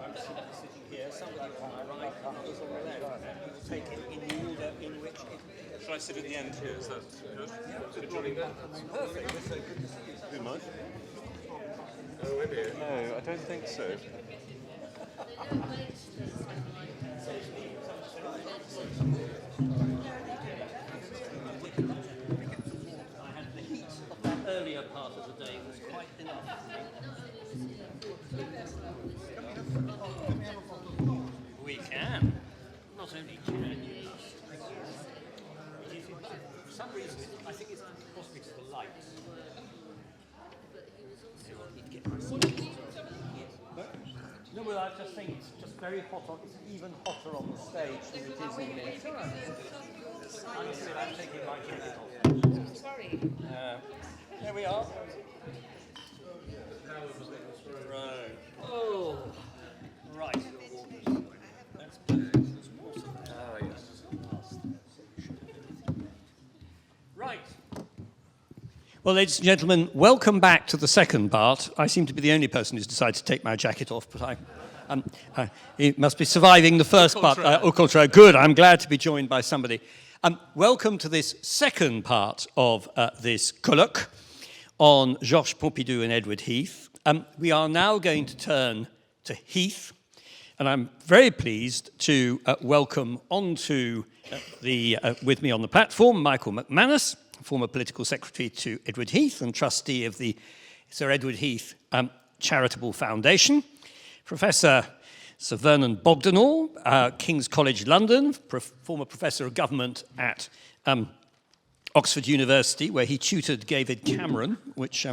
I'm sitting here, somebody on my right, others on the left. We will take it in the order in which it... Shall I sit at the end here? Is that good? Perfect. It's so good to see you. Too much? Oh, maybe. No, I don't think so. Earlier part of the day was quite enough. We can. Not only can you. For some reason, I think it's possibly to the lights. No, well, I just think it's just very hot on. It's even hotter on the stage than it is in here. I'm taking my jacket off. Sorry. There we are. Right. Oh, right. That's Ah, yes. right. Well, ladies and gentlemen, welcome back to the second part. I seem to be the only person who's decided to take my jacket off, but it must be surviving the first part. Au contraire. Good. I'm glad to be joined by somebody. Welcome to this second part of this colloque on Georges Pompidou and Edward Heath. We are now going to turn to Heath, and I'm very pleased to welcome onto with me on the platform Michael McManus, former political secretary to Edward Heath and trustee of the Sir Edward Heath Charitable Foundation, Professor Sir Vernon Bogdanor, King's College London, former professor of government at Oxford University, where he tutored David Cameron, which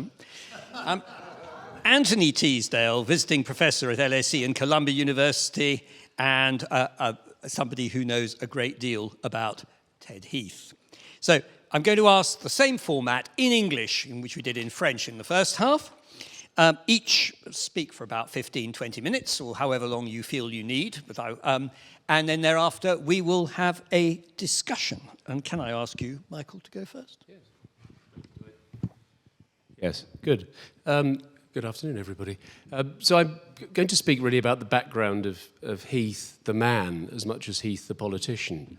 Anthony Teasdale, visiting professor at LSE and Columbia University, and somebody who knows a great deal about Ted Heath. So I'm going to ask the same format in English, in which we did in French in the first half. Each speak for about 15, 20 minutes, or however long you feel you need. And then thereafter, we will have a discussion. And can I ask you, Michael, to go first? Yes, good. Good afternoon, everybody. So I'm going to speak really about the background of Heath, the man, as much as Heath, the politician,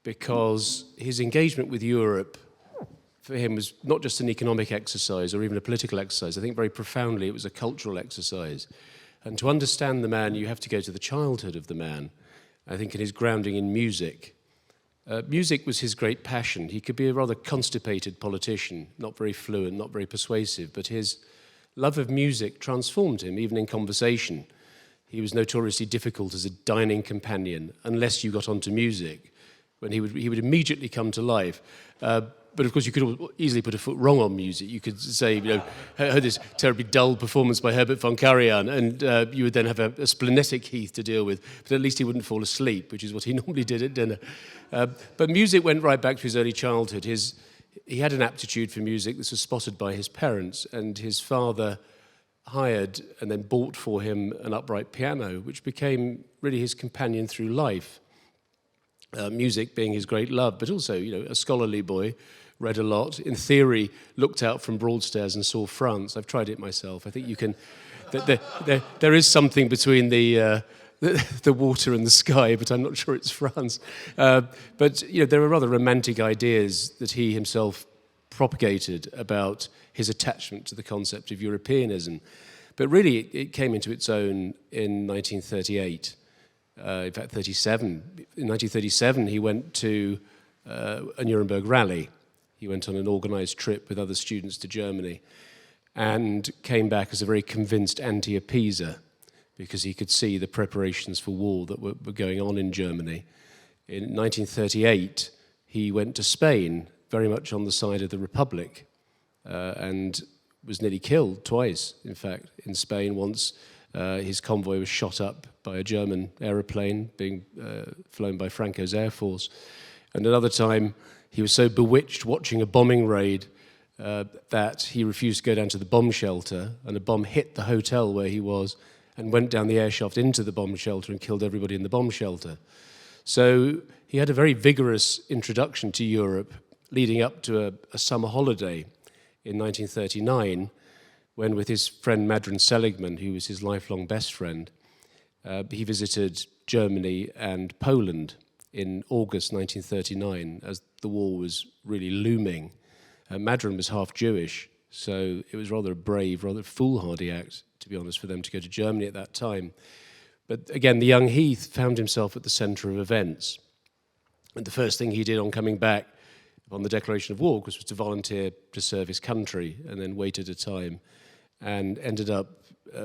because his engagement with Europe for him was not just an economic exercise or even a political exercise. I think very profoundly it was a cultural exercise. And to understand the man, you have to go to the childhood of the man. I think in his grounding in music. Music was his great passion. He could be a rather constipated politician, not very fluent, not very persuasive, but his love of music transformed him, even in conversation. He was notoriously difficult as a dining companion, unless you got onto music, when he would immediately come to life. But of course, you could easily put a foot wrong on music. You could say, heard this terribly dull performance by Herbert von Karajan, and you would then have a splenetic Heath to deal with. But at least he wouldn't fall asleep, which is what he normally did at dinner. But music went right back to his early childhood. He had an aptitude for music. This was spotted by his parents, and his father hired and then bought for him an upright piano, which became really his companion through life. Music being his great love, but also, a scholarly boy, read a lot. In theory, looked out from Broadstairs and saw France. I've tried it myself. I think you can. There is something between the water and the sky, but I'm not sure it's France. But there are rather romantic ideas that he himself propagated about his attachment to the concept of Europeanism. But really, it came into its own in 1938. In fact, 37. In 1937, he went to a Nuremberg rally. He went on an organized trip with other students to Germany and came back as a very convinced anti-appeaser because he could see the preparations for war that were going on in Germany. In 1938, he went to Spain, very much on the side of the Republic, and was nearly killed twice, in fact, in Spain. Once his convoy was shot up by a German aeroplane being flown by Franco's Air Force. And another time, he was so bewitched watching a bombing raid that he refused to go down to the bomb shelter, and a bomb hit the hotel where he was and went down the air shaft into the bomb shelter and killed everybody in the bomb shelter. So he had a very vigorous introduction to Europe leading up to a summer holiday in 1939, when with his friend Madron Seligman, who was his lifelong best friend, He visited Germany and Poland in August 1939 as the war was really looming. Madron was half Jewish, so it was rather a brave, rather foolhardy act, to be honest, for them to go to Germany at that time. But again, the young Heath found himself at the centre of events. And the first thing he did on coming back on the declaration of war, of course, was to volunteer to serve his country and then waited a time and ended up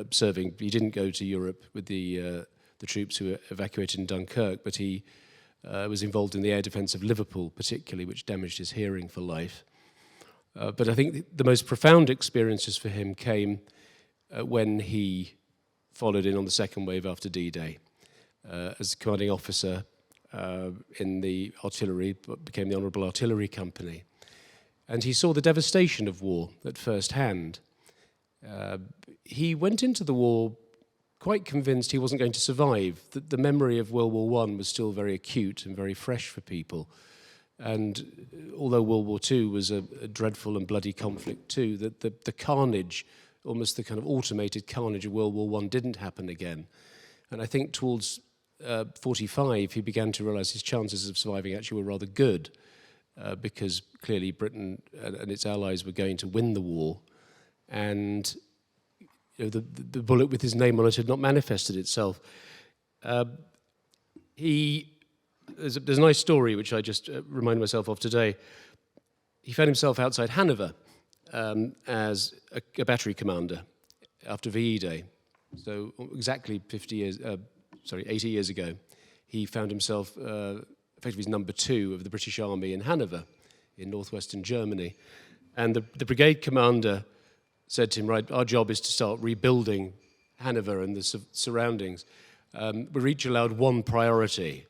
serving. He didn't go to Europe with the troops who were evacuated in Dunkirk, but he was involved in the air defence of Liverpool, particularly, which damaged his hearing for life. But I think the most profound experiences for him came when he followed in on the second wave after D-Day. As commanding officer in the artillery, became the Honourable Artillery Company. And he saw the devastation of war at first hand. He went into the war quite convinced he wasn't going to survive, that the memory of World War I was still very acute and very fresh for people. And although World War II was a dreadful and bloody conflict too, that the carnage, almost the kind of automated carnage of World War I didn't happen again. And I think towards 45, he began to realise his chances of surviving actually were rather good, because clearly Britain and its allies were going to win the war. And the bullet with his name on it had not manifested itself. There's a nice story which I just remind myself of today. He found himself outside Hanover as a battery commander after VE Day. So exactly 80 years ago, he found himself effectively number 2 of the British Army in Hanover, in northwestern Germany. And the brigade commander said to him, right, our job is to start rebuilding Hanover and the surroundings. We're each allowed one priority.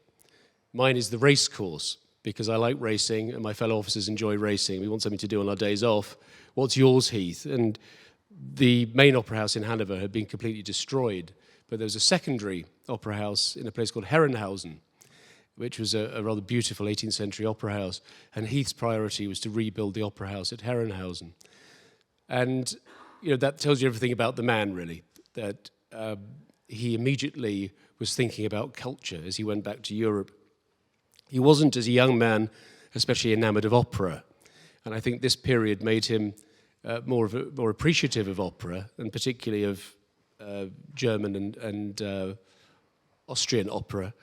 Mine is the race course, because I like racing and my fellow officers enjoy racing. We want something to do on our days off. What's yours, Heath? And the main opera house in Hanover had been completely destroyed, but there was a secondary opera house in a place called Herrenhausen, which was a rather beautiful 18th century opera house, and Heath's priority was to rebuild the opera house at Herrenhausen. And that tells you everything about the man, really, that he immediately was thinking about culture as he went back to Europe. He wasn't, as a young man, especially enamoured of opera, and I think this period made him more appreciative of opera, and particularly of German and Austrian opera.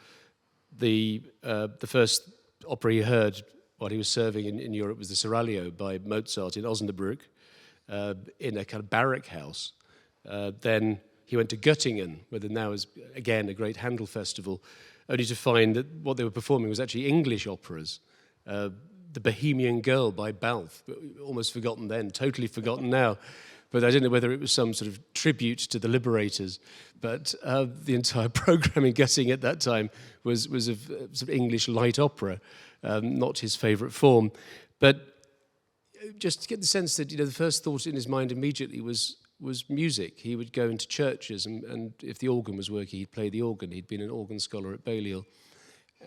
The first opera he heard while he was serving in Europe was the Seraglio by Mozart in Osnabrück, in a kind of barrack house. Then he went to Göttingen, where there now is, again, a great Handel festival, only to find that what they were performing was actually English operas. The Bohemian Girl by Balfe, almost forgotten then, totally forgotten now. But I don't know whether it was some sort of tribute to the liberators, but the entire program in Göttingen at that time was of sort of English light opera, not his favourite form. But just to get the sense that the first thought in his mind immediately was music. He would go into churches, and if the organ was working, he'd play the organ. He'd been an organ scholar at Balliol.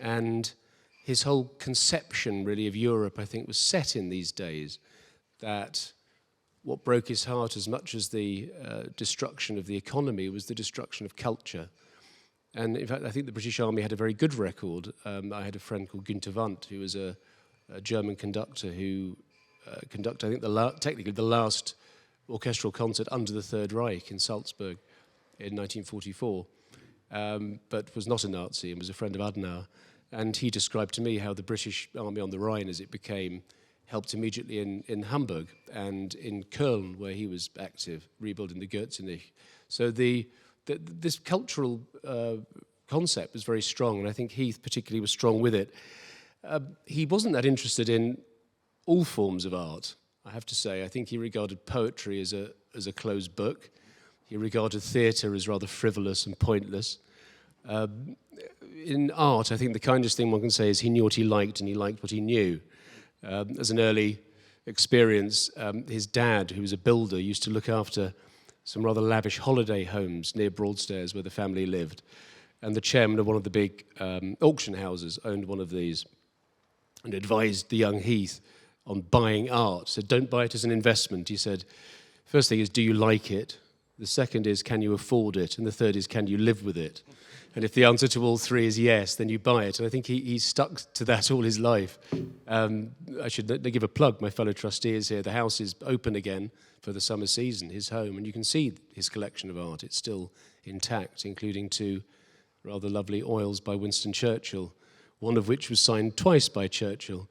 And his whole conception, really, of Europe, I think, was set in these days, that what broke his heart as much as the destruction of the economy was the destruction of culture. And in fact, I think the British Army had a very good record. I had a friend called Günther Wandt, who was a German conductor who conducted, I think, technically the last orchestral concert under the Third Reich in Salzburg in 1944, but was not a Nazi and was a friend of Adenauer. And he described to me how the British Army on the Rhine, as it became, helped immediately in Hamburg and in Köln, where he was active, rebuilding the Gürzenich. So this cultural concept was very strong, and I think Heath particularly was strong with it. He wasn't that interested in all forms of art, I have to say. I think he regarded poetry as a closed book. He regarded theatre as rather frivolous and pointless. In art, I think the kindest thing one can say is he knew what he liked and he liked what he knew. As an early experience, his dad, who was a builder, used to look after some rather lavish holiday homes near Broadstairs where the family lived. And the chairman of one of the big auction houses owned one of these and advised the young Heath on buying art. Said, don't buy it as an investment. He said, first thing is, do you like it? The second is, can you afford it? And the third is, can you live with it? And if the answer to all three is yes, then you buy it. And I think he's stuck to that all his life. I should give a plug. My fellow trustee is here. The house is open again for the summer season, his home. And you can see his collection of art. It's still intact, including 2 rather lovely oils by Winston Churchill, one of which was signed twice by Churchill,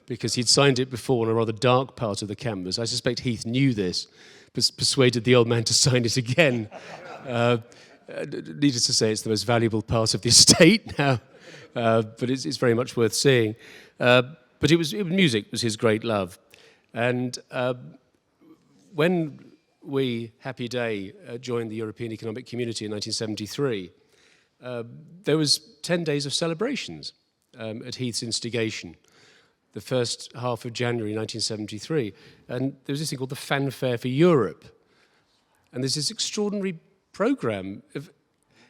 because he'd signed it before on a rather dark part of the canvas. I suspect Heath knew this, persuaded the old man to sign it again. Needless to say, it's the most valuable part of the estate now, but it's very much worth seeing. But music was his great love. And when we, Happy Day, joined the European Economic Community in 1973, there was 10 days of celebrations at Heath's instigation, the first half of January 1973. And there was this thing called the Fanfare for Europe. And there's this extraordinary program of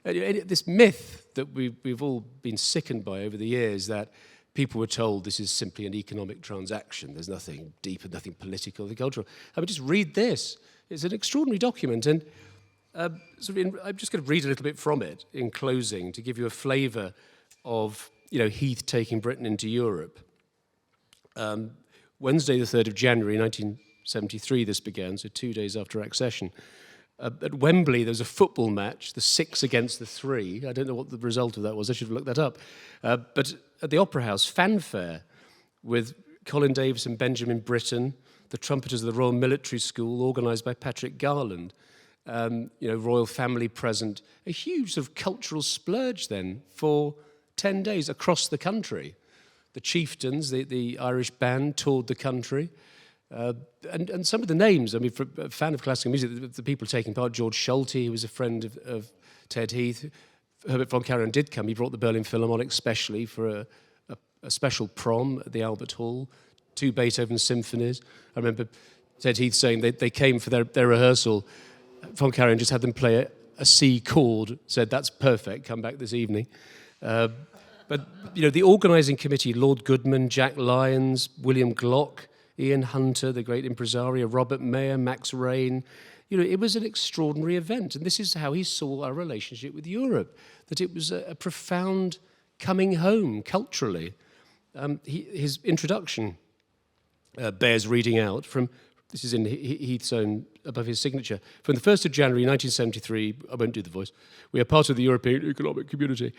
this myth that we've all been sickened by over the years, that people were told this is simply an economic transaction. There's nothing deeper, nothing political, nothing cultural. I mean, just read this. It's an extraordinary document. And I'm just going to read a little bit from it in closing to give you a flavour of Heath taking Britain into Europe. Wednesday, the 3rd of January, 1973, this began, so 2 days after accession. At Wembley, there was a football match, the 6 against the 3. I don't know what the result of that was. I should have looked that up. But at the Opera House, fanfare with Colin Davis and Benjamin Britten, the trumpeters of the Royal Military School, organised by Patrick Garland, royal family present. A huge sort of cultural splurge then for 10 days across the country. The Chieftains, the Irish band, toured the country. And some of the names, I mean, for a fan of classical music, the people taking part, George Schulte, who was a friend of Ted Heath, Herbert von Karajan did come. He brought the Berlin Philharmonic specially for a special prom at the Albert Hall, 2 Beethoven symphonies. I remember Ted Heath saying they came for their rehearsal. Von Karajan just had them play a C chord, said, "That's perfect, come back this evening." But the organising committee, Lord Goodman, Jack Lyons, William Glock, Ian Hunter, the great impresario, Robert Mayer, Max Rain. It was an extraordinary event. And this is how he saw our relationship with Europe, that it was a profound coming home culturally. His introduction bears reading out from, this is in Heath's own, above his signature. From the 1st of January 1973, I won't do the voice, we are part of the European Economic Community.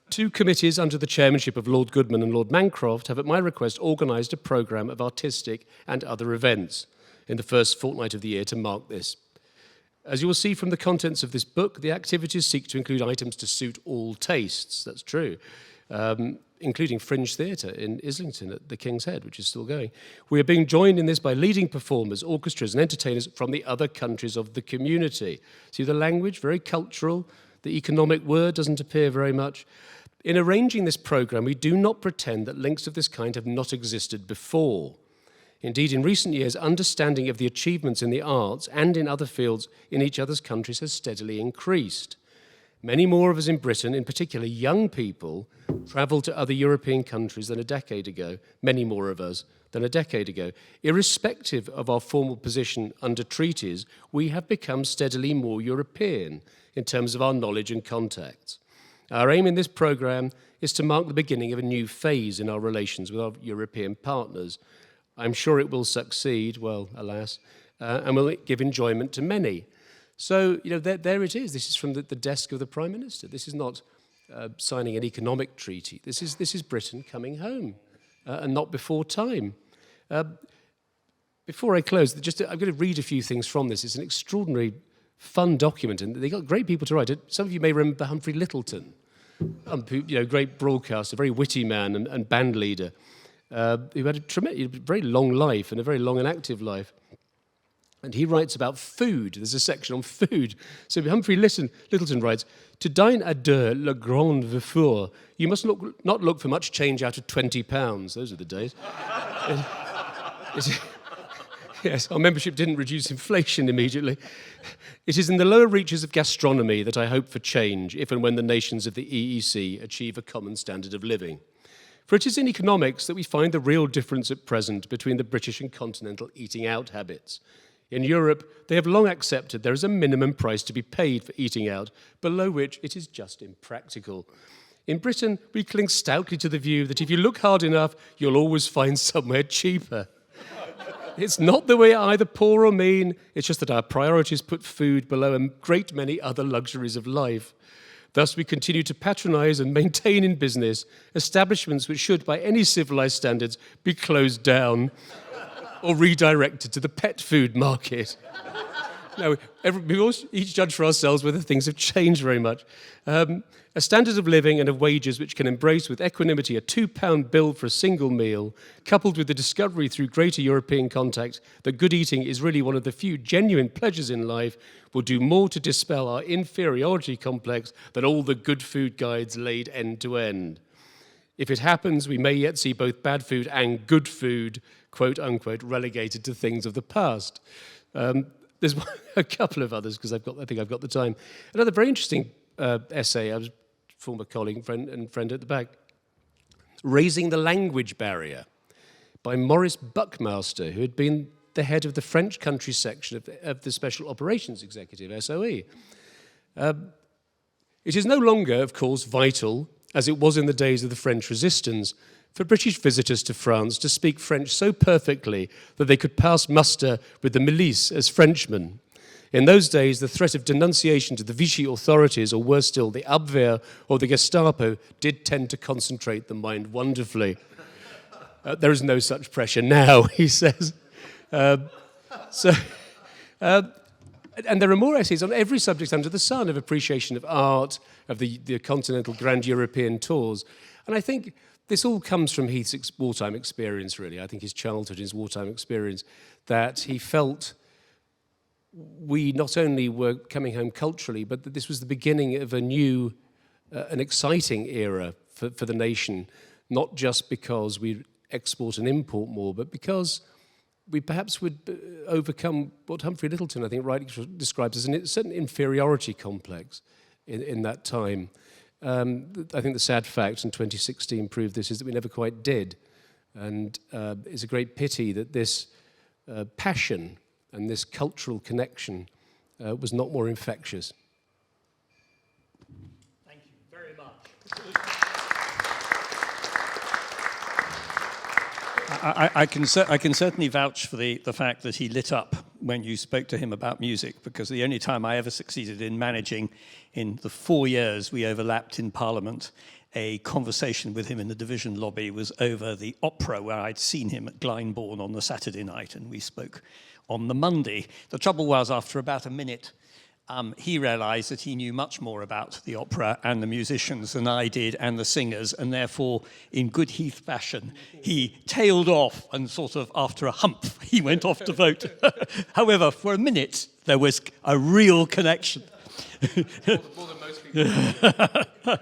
2 committees under the chairmanship of Lord Goodman and Lord Mancroft have, at my request, organised a programme of artistic and other events in the first fortnight of the year to mark this. As you will see from the contents of this book, the activities seek to include items to suit all tastes, that's true, including Fringe Theatre in Islington at the King's Head, which is still going. We are being joined in this by leading performers, orchestras and entertainers from the other countries of the community. See the language, very cultural. The economic word doesn't appear very much. In arranging this programme, we do not pretend that links of this kind have not existed before. Indeed, in recent years, understanding of the achievements in the arts and in other fields in each other's countries has steadily increased. Many more of us in Britain, in particular young people, travel to other European countries than a decade ago, many more of us than a decade ago. Irrespective of our formal position under treaties, we have become steadily more European in terms of our knowledge and contacts. Our aim in this programme is to mark the beginning of a new phase in our relations with our European partners. I'm sure it will succeed, well, alas, and will give enjoyment to many. So, there it is. This is from the desk of the Prime Minister. This is not signing an economic treaty. This is Britain coming home, and not before time. Before I close, I'm going to read a few things from this. It's an extraordinary, fun document, and they got great people to write it. Some of you may remember Humphrey Lyttelton, great broadcaster, very witty man and band leader, who had a very long life and a very long and active life. And he writes about food. There's a section on food. So Humphrey Lyttelton writes, "To dine à deux, le grand Vefour, you must not look for much change out of £20. Those are the days. Yes, our membership didn't reduce inflation immediately. It is in the lower reaches of gastronomy that I hope for change, if and when the nations of the EEC achieve a common standard of living. For it is in economics that we find the real difference at present between the British and continental eating out habits. In Europe, they have long accepted there is a minimum price to be paid for eating out, below which it is just impractical. In Britain, we cling stoutly to the view that if you look hard enough, you'll always find somewhere cheaper. It's not that we're either poor or mean, it's just that our priorities put food below a great many other luxuries of life. Thus, we continue to patronise and maintain in business establishments which should, by any civilised standards, be closed down or redirected to the pet food market. No, we each judge for ourselves whether things have changed very much. A standard of living and of wages which can embrace with equanimity a £2 bill for a single meal, coupled with the discovery through greater European contact that good eating is really one of the few genuine pleasures in life, will do more to dispel our inferiority complex than all the good food guides laid end to end. If it happens, we may yet see both bad food and good food, quote unquote, relegated to things of the past. There's a couple of others because I think I've got the time. Another very interesting essay. I was a former colleague and friend at the back. Raising the Language Barrier by Maurice Buckmaster, who had been the head of the French country section of the Special Operations Executive, SOE. It is no longer, of course, vital, as it was in the days of the French resistance, for British visitors to France to speak French so perfectly that they could pass muster with the milice as Frenchmen. In those days, the threat of denunciation to the Vichy authorities, or worse still, the Abwehr or the Gestapo, did tend to concentrate the mind wonderfully. There is no such pressure now, he says. And there are more essays on every subject under the sun, of appreciation of art, of the continental grand European tours. And I think this all comes from Heath's wartime experience, really. I think his childhood, his wartime experience, that he felt we not only were coming home culturally, but that this was the beginning of a new, an exciting era for the nation, not just because we export and import more, but because we perhaps would overcome what Humphrey Lyttelton, I think, rightly describes as a certain inferiority complex in that time. I think the sad fact, and 2016 proved this, is that we never quite did. And it's a great pity that this passion and this cultural connection was not more infectious. Thank you very much. I can certainly vouch for the fact that he lit up when you spoke to him about music, because the only time I ever succeeded in managing, in the 4 years we overlapped in Parliament, a conversation with him in the division lobby was over the opera where I'd seen him at Glyndebourne on the Saturday night, and we spoke on the Monday. The trouble was, after about a minute, he realised that he knew much more about the opera and the musicians than I did, and the singers, and therefore, in good Heath fashion, he tailed off, and sort of after a humph, he went off to vote. However, for a minute, there was a real connection. More than most people.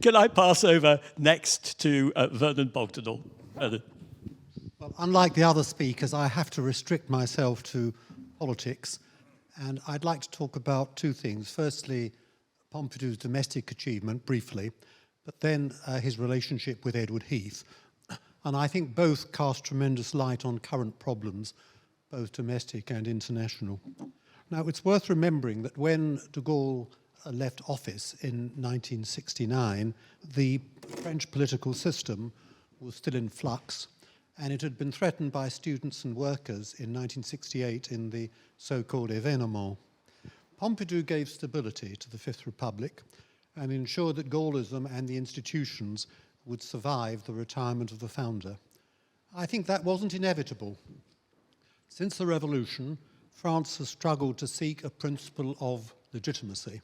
Can I pass over next to Vernon Bogdanall? Well, unlike the other speakers, I have to restrict myself to politics. And I'd like to talk about two things. Firstly, Pompidou's domestic achievement, briefly, but then his relationship with Edward Heath. And I think both cast tremendous light on current problems, both domestic and international. Now, it's worth remembering that when de Gaulle left office in 1969, the French political system was still in flux, and it had been threatened by students and workers in 1968 in the so-called événement. Pompidou gave stability to the Fifth Republic and ensured that Gaullism and the institutions would survive the retirement of the founder. I think that wasn't inevitable. Since the revolution, France has struggled to seek a principle of legitimacy.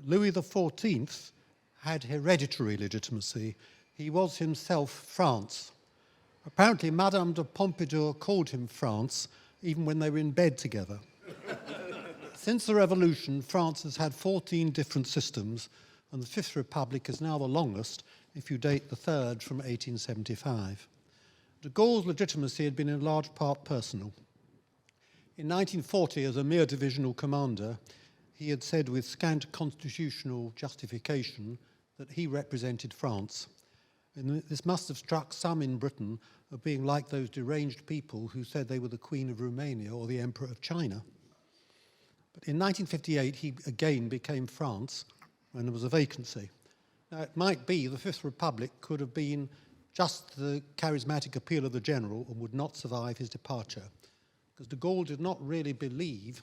Louis XIV had hereditary legitimacy. He was himself France. Apparently, Madame de Pompadour called him France, even when they were in bed together. Since the revolution, France has had 14 different systems, and the Fifth Republic is now the longest, if you date the third from 1875. De Gaulle's legitimacy had been in large part personal. In 1940, as a mere divisional commander, he had said with scant constitutional justification that he represented France. And this must have struck some in Britain of being like those deranged people who said they were the Queen of Romania or the Emperor of China. But in 1958, he again became France when there was a vacancy. Now, it might be the Fifth Republic could have been just the charismatic appeal of the general and would not survive his departure, because de Gaulle did not really believe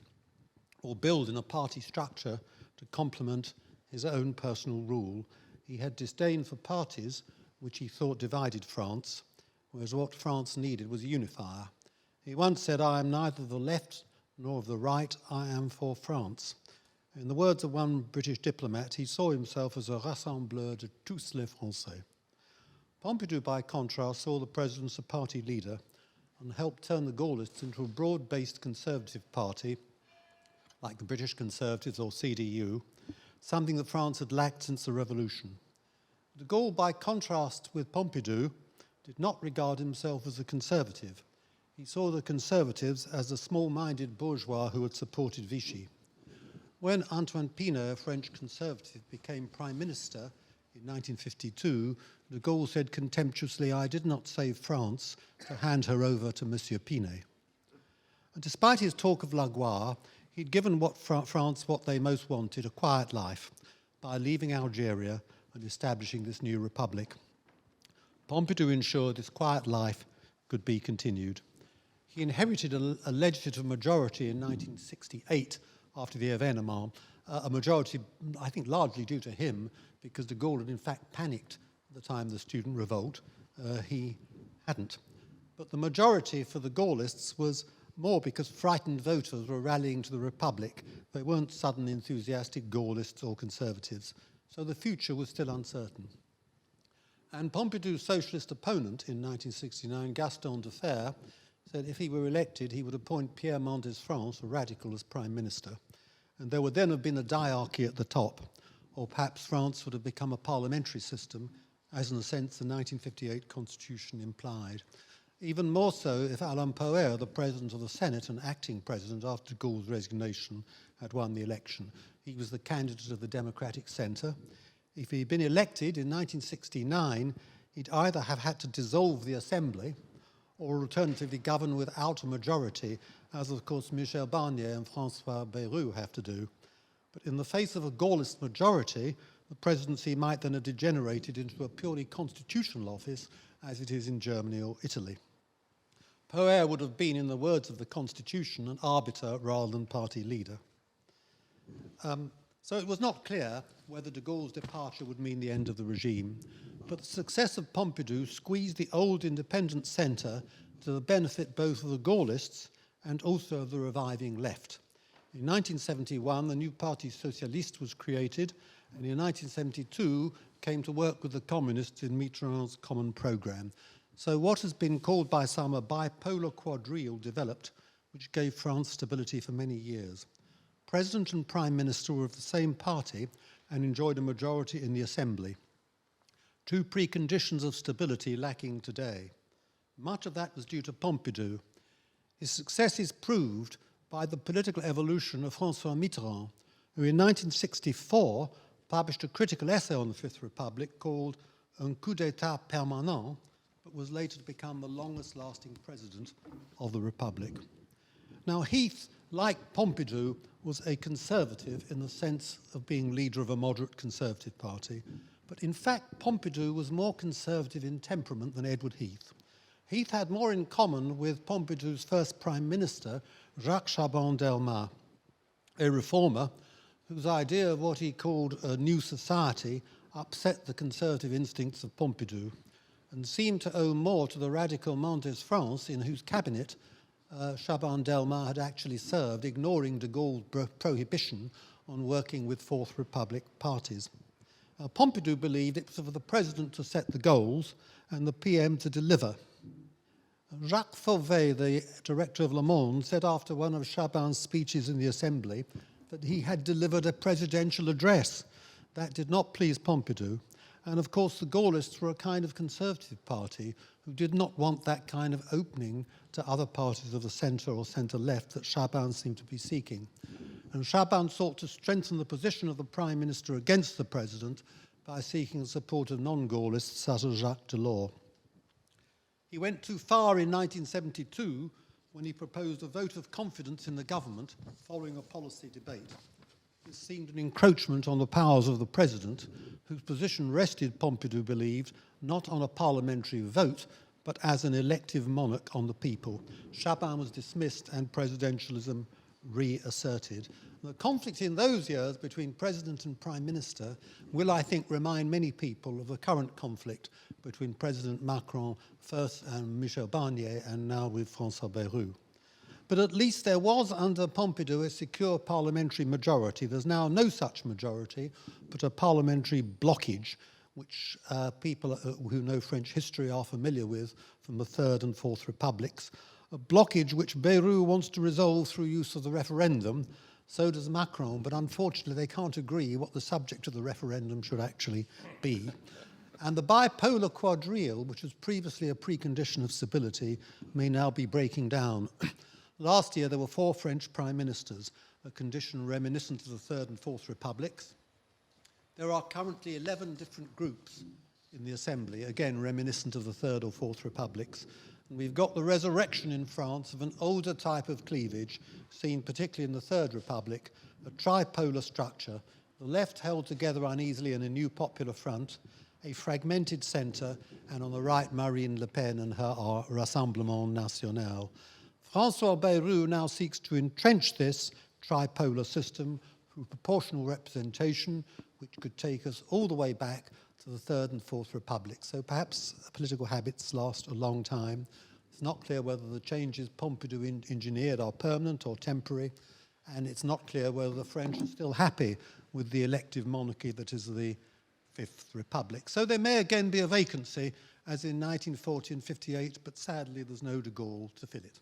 or build in a party structure to complement his own personal rule. He had disdain for parties which he thought divided France, whereas what France needed was a unifier. He once said, "I am neither the left nor of the right, I am for France." In the words of one British diplomat, he saw himself as a rassembleur de tous les Français. Pompidou, by contrast, saw the president as a party leader and helped turn the Gaullists into a broad-based conservative party, like the British Conservatives or CDU, something that France had lacked since the Revolution. De Gaulle, by contrast with Pompidou, did not regard himself as a conservative. He saw the conservatives as the small-minded bourgeois who had supported Vichy. When Antoine Pinot, a French conservative, became prime minister in 1952, de Gaulle said contemptuously, "I did not save France to hand her over to Monsieur Pinot." And despite his talk of la gloire, he'd given France what they most wanted, a quiet life, by leaving Algeria and establishing this new republic. Pompidou ensured this quiet life could be continued. He inherited a legislative majority in 1968 after the événement, a majority, I think, largely due to him, because de Gaulle had in fact panicked at the time of the student revolt. He hadn't. But the majority for the Gaullists was more because frightened voters were rallying to the Republic. They weren't sudden enthusiastic Gaullists or conservatives. So the future was still uncertain. And Pompidou's socialist opponent in 1969, Gaston Defferre, said if he were elected, he would appoint Pierre Mendès France, a radical, as prime minister. And there would then have been a diarchy at the top, or perhaps France would have become a parliamentary system, as in a sense the 1958 constitution implied. Even more so if Alain Poher, the president of the Senate and acting president after de Gaulle's resignation, had won the election. He was the candidate of the Democratic Centre. If he'd been elected in 1969, he'd either have had to dissolve the Assembly or alternatively govern without a majority, as of course Michel Barnier and François Bayrou have to do. But in the face of a Gaullist majority, the presidency might then have degenerated into a purely constitutional office, as it is in Germany or Italy. Poher would have been, in the words of the Constitution, an arbiter rather than party leader. So it was not clear whether de Gaulle's departure would mean the end of the regime, but the success of Pompidou squeezed the old independent centre to the benefit both of the Gaullists and also of the reviving left. In 1971, the new Parti Socialiste was created, and in 1972 came to work with the communists in Mitterrand's common programme. So what has been called by some a bipolar quadrille developed, which gave France stability for many years. President and Prime Minister were of the same party and enjoyed a majority in the Assembly. Two preconditions of stability lacking today. Much of that was due to Pompidou. His success is proved by the political evolution of François Mitterrand, who in 1964 published a critical essay on the Fifth Republic called Un coup d'état permanent, but was later to become the longest-lasting president of the Republic. Now, Heath, like Pompidou, was a conservative in the sense of being leader of a moderate conservative party. But in fact, Pompidou was more conservative in temperament than Edward Heath. Heath had more in common with Pompidou's first prime minister, Jacques Chaban-Delmas, a reformer whose idea of what he called a new society upset the conservative instincts of Pompidou and seemed to owe more to the radical Mendès France, in whose cabinet Chaban-Delmas had actually served, ignoring de Gaulle's prohibition on working with Fourth Republic parties. Pompidou believed it was for the president to set the goals and the PM to deliver. Jacques Fauvet, the director of Le Monde, said after one of Chaban's speeches in the Assembly that he had delivered a presidential address. That did not please Pompidou. And of course, the Gaullists were a kind of conservative party who did not want that kind of opening to other parties of the centre or centre-left that Chaban seemed to be seeking. And Chaban sought to strengthen the position of the Prime Minister against the President by seeking the support of non-Gaullists such as Jacques Delors. He went too far in 1972 when he proposed a vote of confidence in the government following a policy debate. This seemed an encroachment on the powers of the president, whose position rested, Pompidou believed, not on a parliamentary vote, but as an elective monarch on the people. Chapin was dismissed and presidentialism reasserted. The conflict in those years between president and prime minister will, I think, remind many people of the current conflict between President Macron first and Michel Barnier and now with Français Bayrou. But at least there was under Pompidou a secure parliamentary majority. There's now no such majority, but a parliamentary blockage, which people who know French history are familiar with from the Third and Fourth Republics, a blockage which Bayrou wants to resolve through use of the referendum. So does Macron, but unfortunately they can't agree what the subject of the referendum should actually be. And the bipolar quadrille, which was previously a precondition of stability, may now be breaking down. Last year there were 4 French prime ministers, a condition reminiscent of the Third and Fourth Republics. There are currently 11 different groups in the Assembly, again reminiscent of the Third or Fourth Republics. And we've got the resurrection in France of an older type of cleavage, seen particularly in the Third Republic, a tripolar structure, the left held together uneasily in a new popular front, a fragmented centre, and on the right Marine Le Pen and her Rassemblement National. François Bayrou now seeks to entrench this tripolar system through proportional representation, which could take us all the way back to the Third and Fourth Republic. So perhaps political habits last a long time. It's not clear whether the changes Pompidou engineered are permanent or temporary, and it's not clear whether the French are still happy with the elective monarchy that is the Fifth Republic. So there may again be a vacancy, as in 1940 and 58, but sadly there's no de Gaulle to fill it.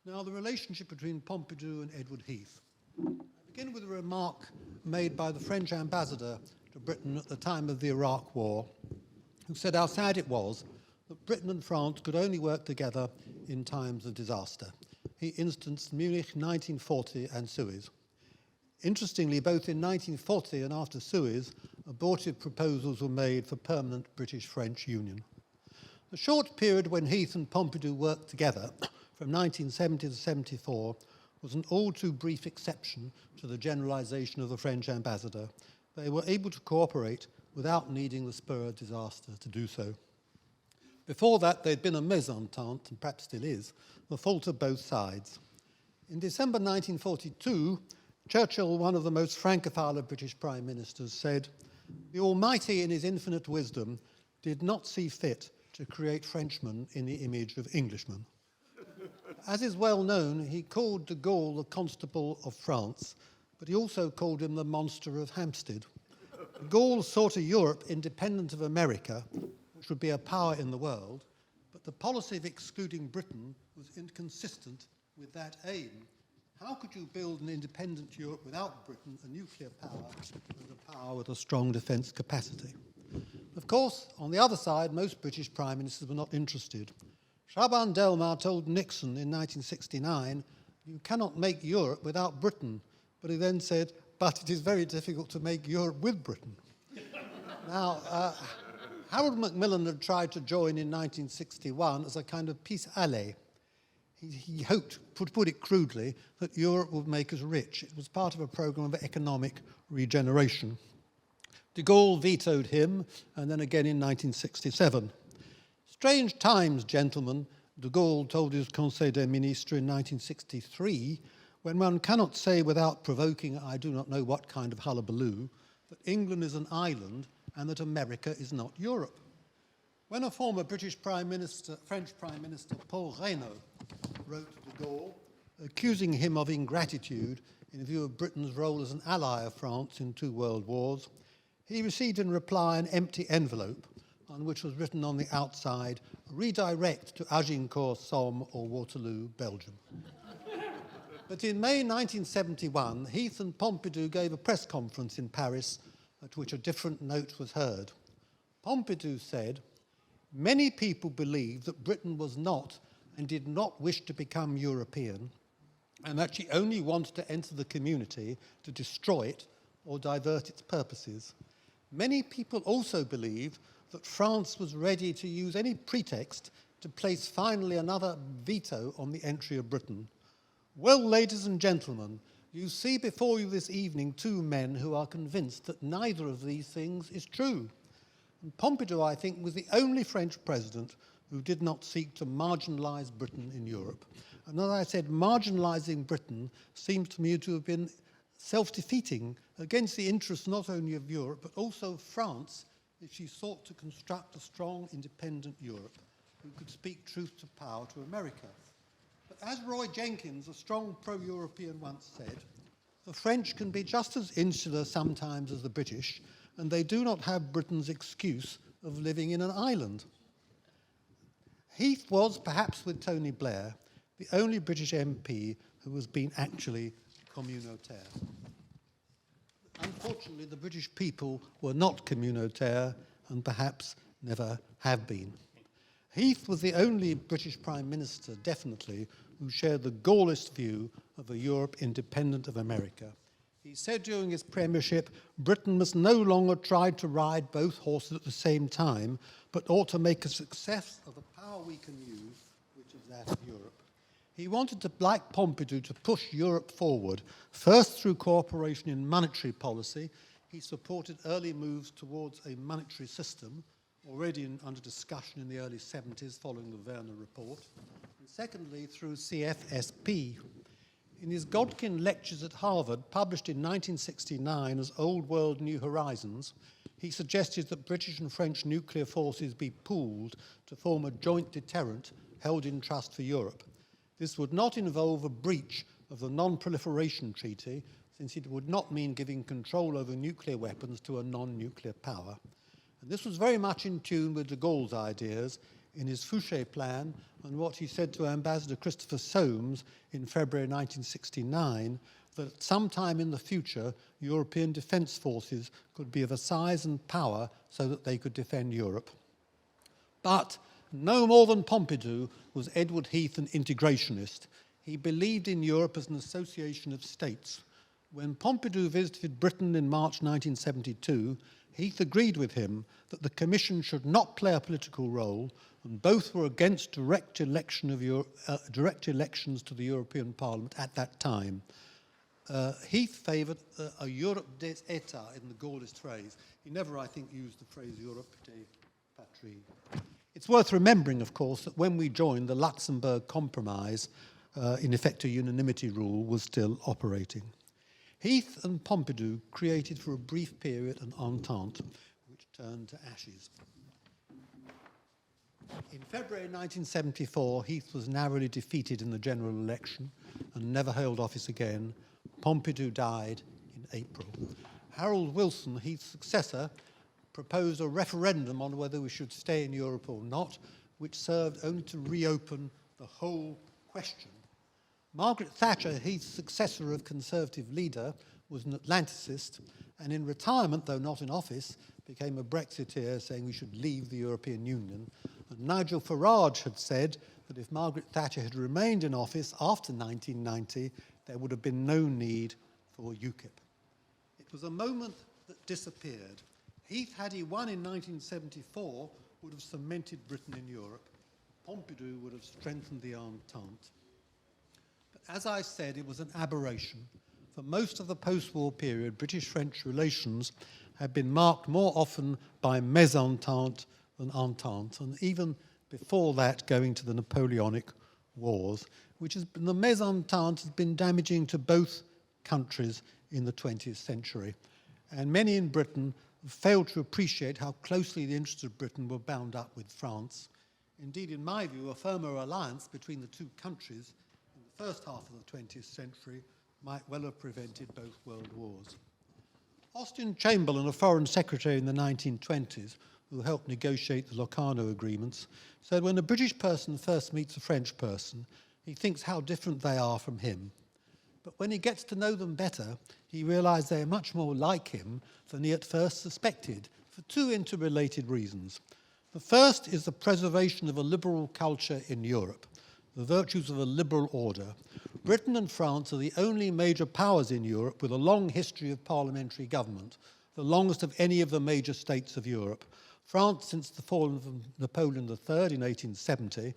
Now, the relationship between Pompidou and Edward Heath. I begin with a remark made by the French ambassador to Britain at the time of the Iraq War, who said how sad it was that Britain and France could only work together in times of disaster. He instanced Munich 1940 and Suez. Interestingly, both in 1940 and after Suez, abortive proposals were made for permanent British-French union. The short period when Heath and Pompidou worked together, from 1970 to 74, was an all-too-brief exception to the generalization of the French ambassador. They were able to cooperate without needing the spur of disaster to do so. Before that, there'd been a mésentente, and perhaps still is, the fault of both sides. In December 1942, Churchill, one of the most francophile of British prime ministers, said, "The Almighty, in his infinite wisdom, did not see fit to create Frenchmen in the image of Englishmen." As is well known, he called de Gaulle the Constable of France, but he also called him the monster of Hampstead. De Gaulle sought a Europe independent of America, which would be a power in the world, but the policy of excluding Britain was inconsistent with that aim. How could you build an independent Europe without Britain, a nuclear power, and a power with a strong defence capacity? Of course, on the other side, most British prime ministers were not interested. Chaban-Delmas told Nixon in 1969, "You cannot make Europe without Britain." But he then said, "But it is very difficult to make Europe with Britain." Now, Harold Macmillan had tried to join in 1961 as a kind of peace ally. He hoped, to put it crudely, that Europe would make us rich. It was part of a program of economic regeneration. De Gaulle vetoed him, and then again in 1967. "Strange times, gentlemen," de Gaulle told his Conseil des Ministres in 1963, "when one cannot say without provoking I do not know what kind of hullabaloo, that England is an island and that America is not Europe." When a former French Prime Minister, Paul Reynaud, wrote to de Gaulle, accusing him of ingratitude in view of Britain's role as an ally of France in 2 world wars, he received in reply an empty envelope on which was written on the outside, "Redirect to Agincourt, Somme or Waterloo, Belgium." But in May 1971, Heath and Pompidou gave a press conference in Paris at which a different note was heard. Pompidou said, "Many people believe that Britain was not and did not wish to become European, and that she only wanted to enter the community to destroy it or divert its purposes. Many people also believe that France was ready to use any pretext to place finally another veto on the entry of Britain. Well, ladies and gentlemen, you see before you this evening two men who are convinced that neither of these things is true. And Pompidou, I think, was the only French president who did not seek to marginalise Britain in Europe. And as I said, marginalising Britain seems to me to have been self-defeating against the interests not only of Europe, but also of France, if she sought to construct a strong, independent Europe who could speak truth to power to America. But as Roy Jenkins, a strong pro-European, once said, the French can be just as insular sometimes as the British, and they do not have Britain's excuse of living in an island. Heath was, perhaps with Tony Blair, the only British MP who has been actually communautaire. Unfortunately, the British people were not communautaire and perhaps never have been. Heath was the only British Prime Minister, definitely, who shared the Gaullist view of a Europe independent of America. He said during his premiership, Britain must no longer try to ride both horses at the same time, but ought to make a success of the power we can use, which is that of Europe. He wanted to, like Pompidou, to push Europe forward, first through cooperation in monetary policy. He supported early moves towards a monetary system, already under discussion in the early 70s following the Werner report. And secondly, through CFSP. In his Godkin Lectures at Harvard, published in 1969 as Old World, New Horizons, he suggested that British and French nuclear forces be pooled to form a joint deterrent held in trust for Europe. This would not involve a breach of the Non-Proliferation Treaty, since it would not mean giving control over nuclear weapons to a non-nuclear power. And this was very much in tune with de Gaulle's ideas in his Fouché plan and what he said to Ambassador Christopher Soames in February 1969, that sometime in the future, European defence forces could be of a size and power so that they could defend Europe. But no more than Pompidou was Edward Heath an integrationist. He believed in Europe as an association of states. When Pompidou visited Britain in March 1972, Heath agreed with him that the Commission should not play a political role, and both were against direct elections to the European Parliament at that time. Heath favoured a Europe des États in the Gaullist phrase. He never, I think, used the phrase Europe des Patries. It's worth remembering, of course, that when we joined, the Luxembourg Compromise, in effect a unanimity rule, was still operating. Heath and Pompidou created for a brief period an entente, which turned to ashes. In February 1974, Heath was narrowly defeated in the general election and never held office again. Pompidou died in April. Harold Wilson, Heath's successor, proposed a referendum on whether we should stay in Europe or not, which served only to reopen the whole question. Margaret Thatcher, Heath's successor of Conservative leader, was an Atlanticist, and in retirement, though not in office, became a Brexiteer, saying we should leave the European Union. And Nigel Farage had said that if Margaret Thatcher had remained in office after 1990, there would have been no need for UKIP. It was a moment that disappeared. Heath, had he won in 1974, would have cemented Britain in Europe. Pompidou would have strengthened the Entente. But as I said, it was an aberration. For most of the post-war period, British-French relations had been marked more often by mésentente than entente, and even before that, going to the Napoleonic Wars, which has been, the mésentente has been damaging to both countries in the 20th century. And many in Britain failed to appreciate how closely the interests of Britain were bound up with France. Indeed, in my view, a firmer alliance between the two countries in the first half of the 20th century might well have prevented both world wars. Austin Chamberlain, a foreign secretary in the 1920s, who helped negotiate the Locarno agreements, said when a British person first meets a French person, he thinks how different they are from him. But when he gets to know them better, he realizes they are much more like him than he at first suspected, for two interrelated reasons. The first is the preservation of a liberal culture in Europe, the virtues of a liberal order. Britain and France are the only major powers in Europe with a long history of parliamentary government, the longest of any of the major states of Europe. France, since the fall of Napoleon III in 1870,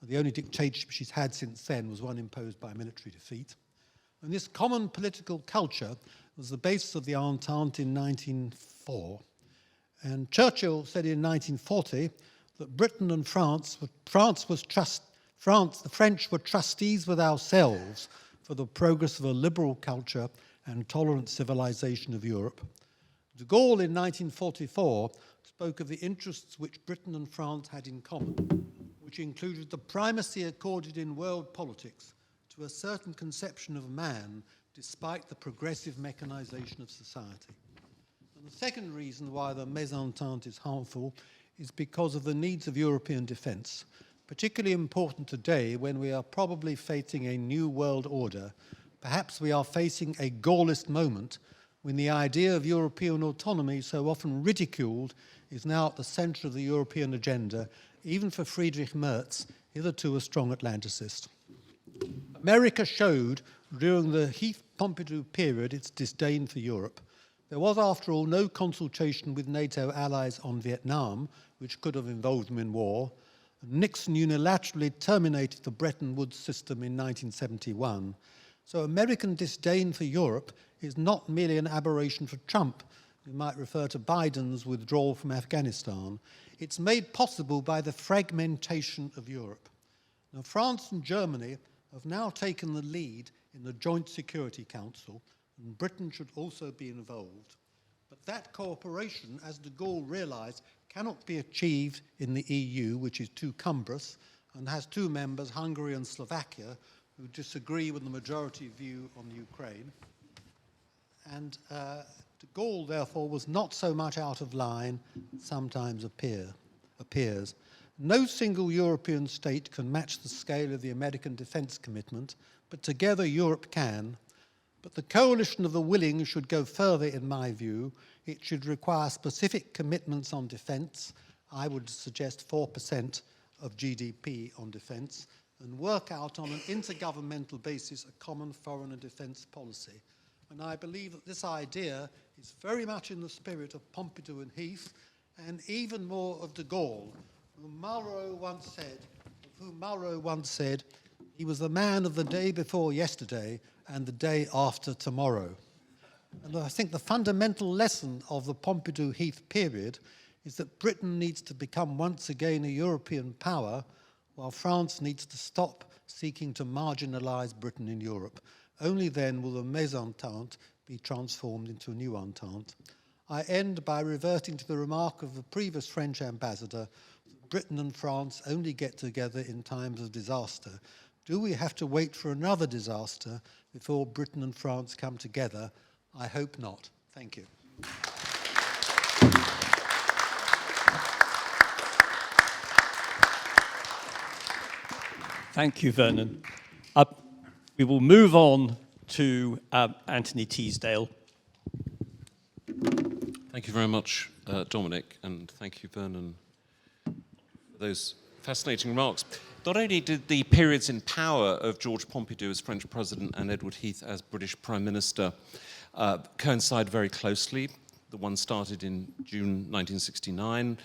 the only dictatorship she's had since then was one imposed by military defeat. And this common political culture was the basis of the Entente in 1904. And Churchill said in 1940 that Britain and the French were trustees with ourselves for the progress of a liberal culture and tolerant civilization of Europe. De Gaulle in 1944 spoke of the interests which Britain and France had in common, which included the primacy accorded in world politics to a certain conception of man despite the progressive mechanization of society. And the second reason why the mésentente is harmful is because of the needs of European defense, particularly important today when we are probably facing a new world order. Perhaps we are facing a Gaullist moment when the idea of European autonomy, so often ridiculed, is now at the center of the European agenda, even for Friedrich Merz, hitherto a strong Atlanticist. America showed during the Heath-Pompidou period its disdain for Europe. There was, after all, no consultation with NATO allies on Vietnam, which could have involved them in war. Nixon unilaterally terminated the Bretton Woods system in 1971. So American disdain for Europe is not merely an aberration for Trump. You might refer to Biden's withdrawal from Afghanistan. It's made possible by the fragmentation of Europe. Now, France and Germany have now taken the lead in the Joint Security Council, and Britain should also be involved. But that cooperation, as de Gaulle realized, cannot be achieved in the EU, which is too cumbrous, and has two members, Hungary and Slovakia, who disagree with the majority view on Ukraine. And de Gaulle, therefore, was not so much out of line as sometimes appears. No single European state can match the scale of the American defense commitment, but together Europe can. But the coalition of the willing should go further, in my view. It should require specific commitments on defense. I would suggest 4% of GDP on defense, and work out on an intergovernmental basis a common foreign and defense policy. And I believe that this idea is very much in the spirit of Pompidou and Heath, and even more of de Gaulle, whom Malraux once said, he was the man of the day before yesterday and the day after tomorrow. And I think the fundamental lesson of the Pompidou-Heath period is that Britain needs to become once again a European power, while France needs to stop seeking to marginalize Britain in Europe. Only then will the mésentente be transformed into a new entente. I end by reverting to the remark of the previous French ambassador, Britain and France only get together in times of disaster. Do we have to wait for another disaster before Britain and France come together? I hope not. Thank you. Thank you, Vernon. We will move on to Anthony Teasdale. Thank you very much, Dominic, and thank you, Vernon, for those fascinating remarks. Not only did the periods in power of George Pompidou as French president and Edward Heath as British prime minister coincide very closely. The one started in June 1969,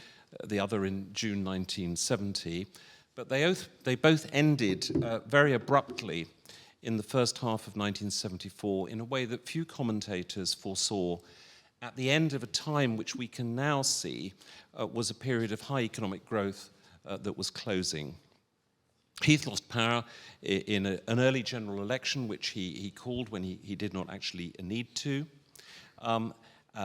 the other in June 1970. But they both ended very abruptly in the first half of 1974 in a way that few commentators foresaw, at the end of a time which we can now see was a period of high economic growth that was closing. Heath lost power in an early general election, which he called when he did not actually need to,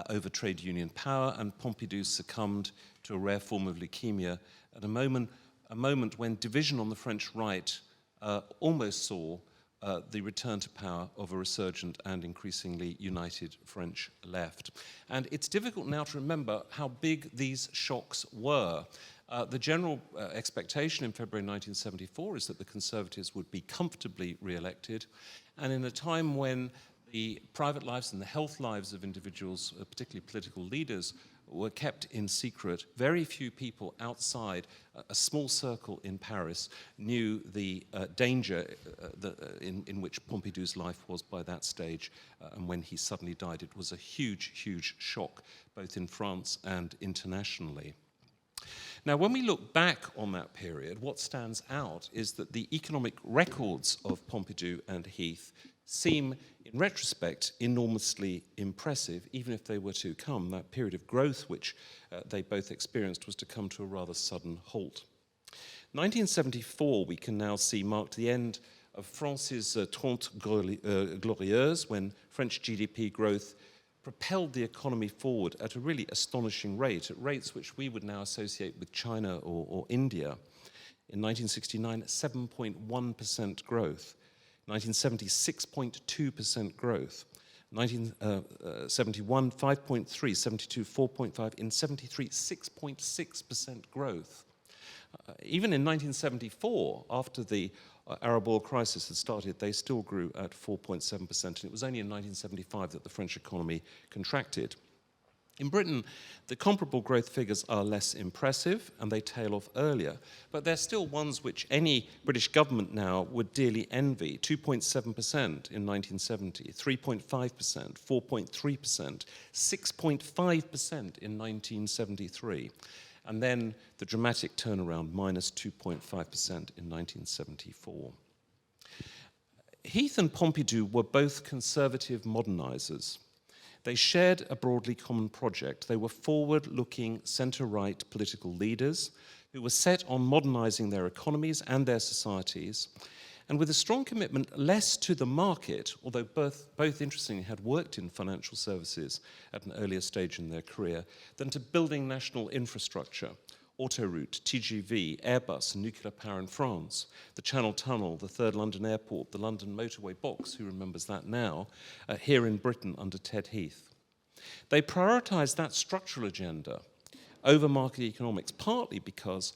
over trade union power, and Pompidou succumbed to a rare form of leukemia at a moment when division on the French right almost saw the return to power of a resurgent and increasingly united French left. And it's difficult now to remember how big these shocks were. The general expectation in February 1974 is that the Conservatives would be comfortably re-elected, and in a time when the private lives and the health lives of individuals, particularly political leaders, were kept in secret, very few people outside a small circle in Paris knew the danger in which Pompidou's life was by that stage. And when he suddenly died, it was a huge, huge shock, both in France and internationally. Now, when we look back on that period, what stands out is that the economic records of Pompidou and Heath seem, in retrospect, enormously impressive, even if they were to come. That period of growth which they both experienced was to come to a rather sudden halt. 1974, we can now see, marked the end of France's Trente Glorieuses, when French GDP growth propelled the economy forward at a really astonishing rate, at rates which we would now associate with China or India. In 1969, 7.1% growth. 1970, 6.2% growth. 1971, 5.3, 72, 4.5. In 73, 6.6% growth. Even in 1974, after the Arab oil crisis had started, they still grew at 4.7%, and it was only in 1975 that the French economy contracted. In Britain, the comparable growth figures are less impressive, and they tail off earlier, but they're still ones which any British government now would dearly envy. 2.7% in 1970, 3.5%, 4.3%, 6.5% in 1973. And then the dramatic turnaround, minus 2.5% in 1974. Heath and Pompidou were both conservative modernizers. They shared a broadly common project. They were forward-looking, centre-right political leaders who were set on modernizing their economies and their societies, and with a strong commitment less to the market, although both interestingly had worked in financial services at an earlier stage in their career, than to building national infrastructure, autoroute, TGV, Airbus, and nuclear power in France, the Channel Tunnel, the Third London Airport, the London Motorway Box, who remembers that now, here in Britain under Ted Heath. They prioritised that structural agenda over market economics, partly because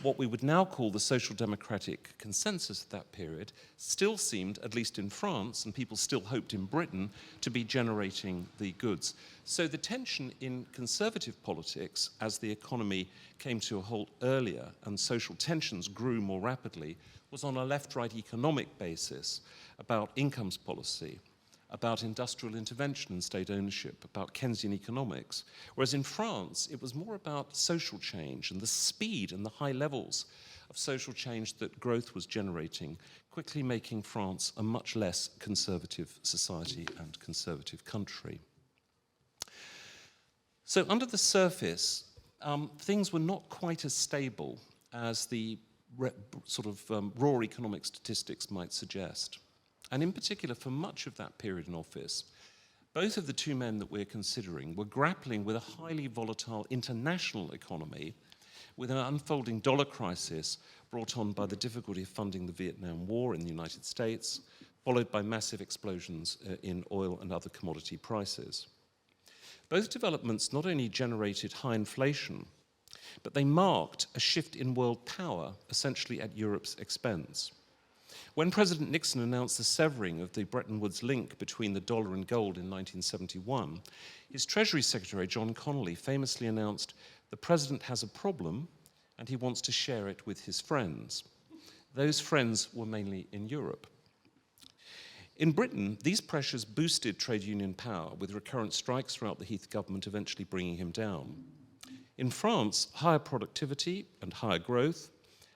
what we would now call the social democratic consensus at that period still seemed, at least in France, and people still hoped in Britain, to be generating the goods. So the tension in conservative politics, as the economy came to a halt earlier and social tensions grew more rapidly, was on a left-right economic basis about incomes policy, about industrial intervention and state ownership, about Keynesian economics. Whereas in France, it was more about social change and the speed and the high levels of social change that growth was generating, quickly making France a much less conservative society and conservative country. So under the surface, things were not quite as stable as the raw economic statistics might suggest. And in particular, for much of that period in office, both of the two men that we're considering were grappling with a highly volatile international economy, with an unfolding dollar crisis brought on by the difficulty of funding the Vietnam War in the United States, followed by massive explosions in oil and other commodity prices. Both developments not only generated high inflation, but they marked a shift in world power, essentially at Europe's expense. When President Nixon announced the severing of the Bretton Woods link between the dollar and gold in 1971, his Treasury Secretary, John Connolly, famously announced, "The president has a problem and he wants to share it with his friends." Those friends were mainly in Europe. In Britain, these pressures boosted trade union power, with recurrent strikes throughout the Heath government eventually bringing him down. In France, higher productivity and higher growth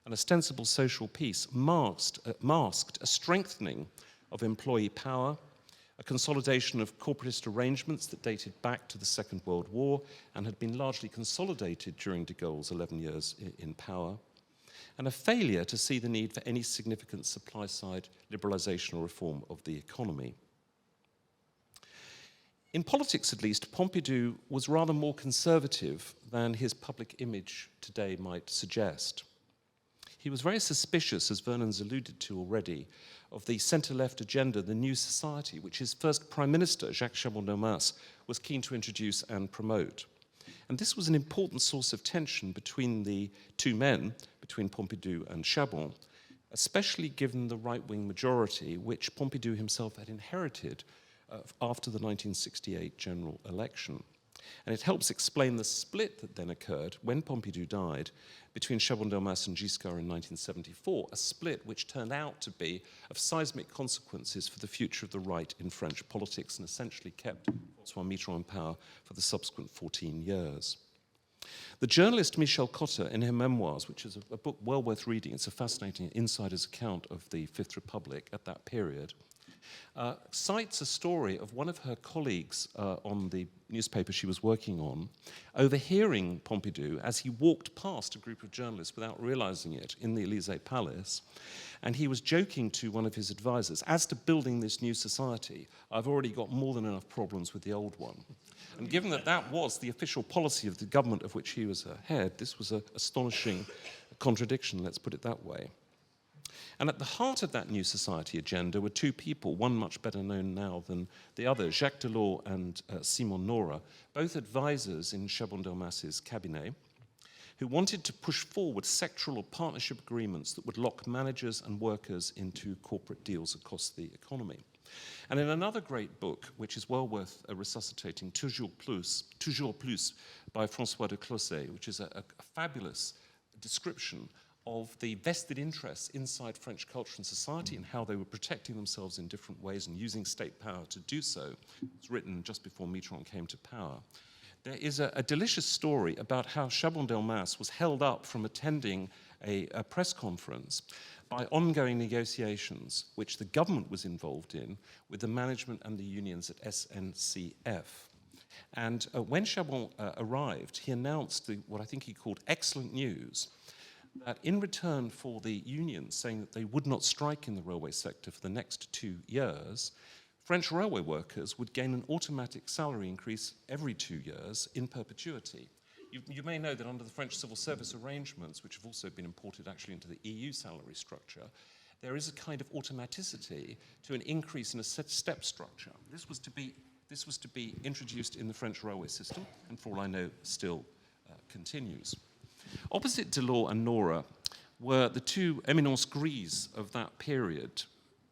and ostensible social peace masked a strengthening of employee power, a consolidation of corporatist arrangements that dated back to the Second World War and had been largely consolidated during de Gaulle's 11 years in power, and a failure to see the need for any significant supply-side liberalisation or reform of the economy. In politics, at least, Pompidou was rather more conservative than his public image today might suggest. He was very suspicious, as Vernon's alluded to already, of the centre-left agenda, the New Society, which his first Prime Minister, Jacques Chaban-Delmas, was keen to introduce and promote. And this was an important source of tension between the two men, between Pompidou and Chaban, especially given the right-wing majority, which Pompidou himself had inherited after the 1968 general election. And it helps explain the split that then occurred when Pompidou died between Chaban-Delmas and Giscard in 1974, a split which turned out to be of seismic consequences for the future of the right in French politics and essentially kept François Mitterrand in power for the subsequent 14 years. The journalist Michel Cotta, in her memoirs, which is a book well worth reading, it's a fascinating insider's account of the Fifth Republic at that period, cites a story of one of her colleagues on the newspaper she was working on, overhearing Pompidou as he walked past a group of journalists without realizing it in the Élysée Palace, and he was joking to one of his advisors, as to building this new society, I've already got more than enough problems with the old one. And given that that was the official policy of the government of which he was a head, this was an astonishing contradiction, let's put it that way. And at the heart of that new society agenda were two people, one much better known now than the other, Jacques Delors and Simon Nora, both advisors in Chaban-Delmas's cabinet, who wanted to push forward sectoral or partnership agreements that would lock managers and workers into corporate deals across the economy. And in another great book, which is well worth resuscitating, Toujours Plus, by François de Closet, which is a fabulous description of the vested interests inside French culture and society and how they were protecting themselves in different ways and using state power to do so. It was written just before Mitterrand came to power. There is a delicious story about how Chaban-Delmas was held up from attending a press conference by ongoing negotiations, which the government was involved in, with the management and the unions at SNCF. And when Chaban arrived, he announced what I think he called excellent news, that in return for the unions saying that they would not strike in the railway sector for the next 2 years, French railway workers would gain an automatic salary increase every 2 years in perpetuity. You may know that under the French civil service arrangements, which have also been imported actually into the EU salary structure, there is a kind of automaticity to an increase in a step structure. This was to be introduced in the French railway system, and for all I know, still continues. Opposite Delors and Nora were the two éminences grises of that period,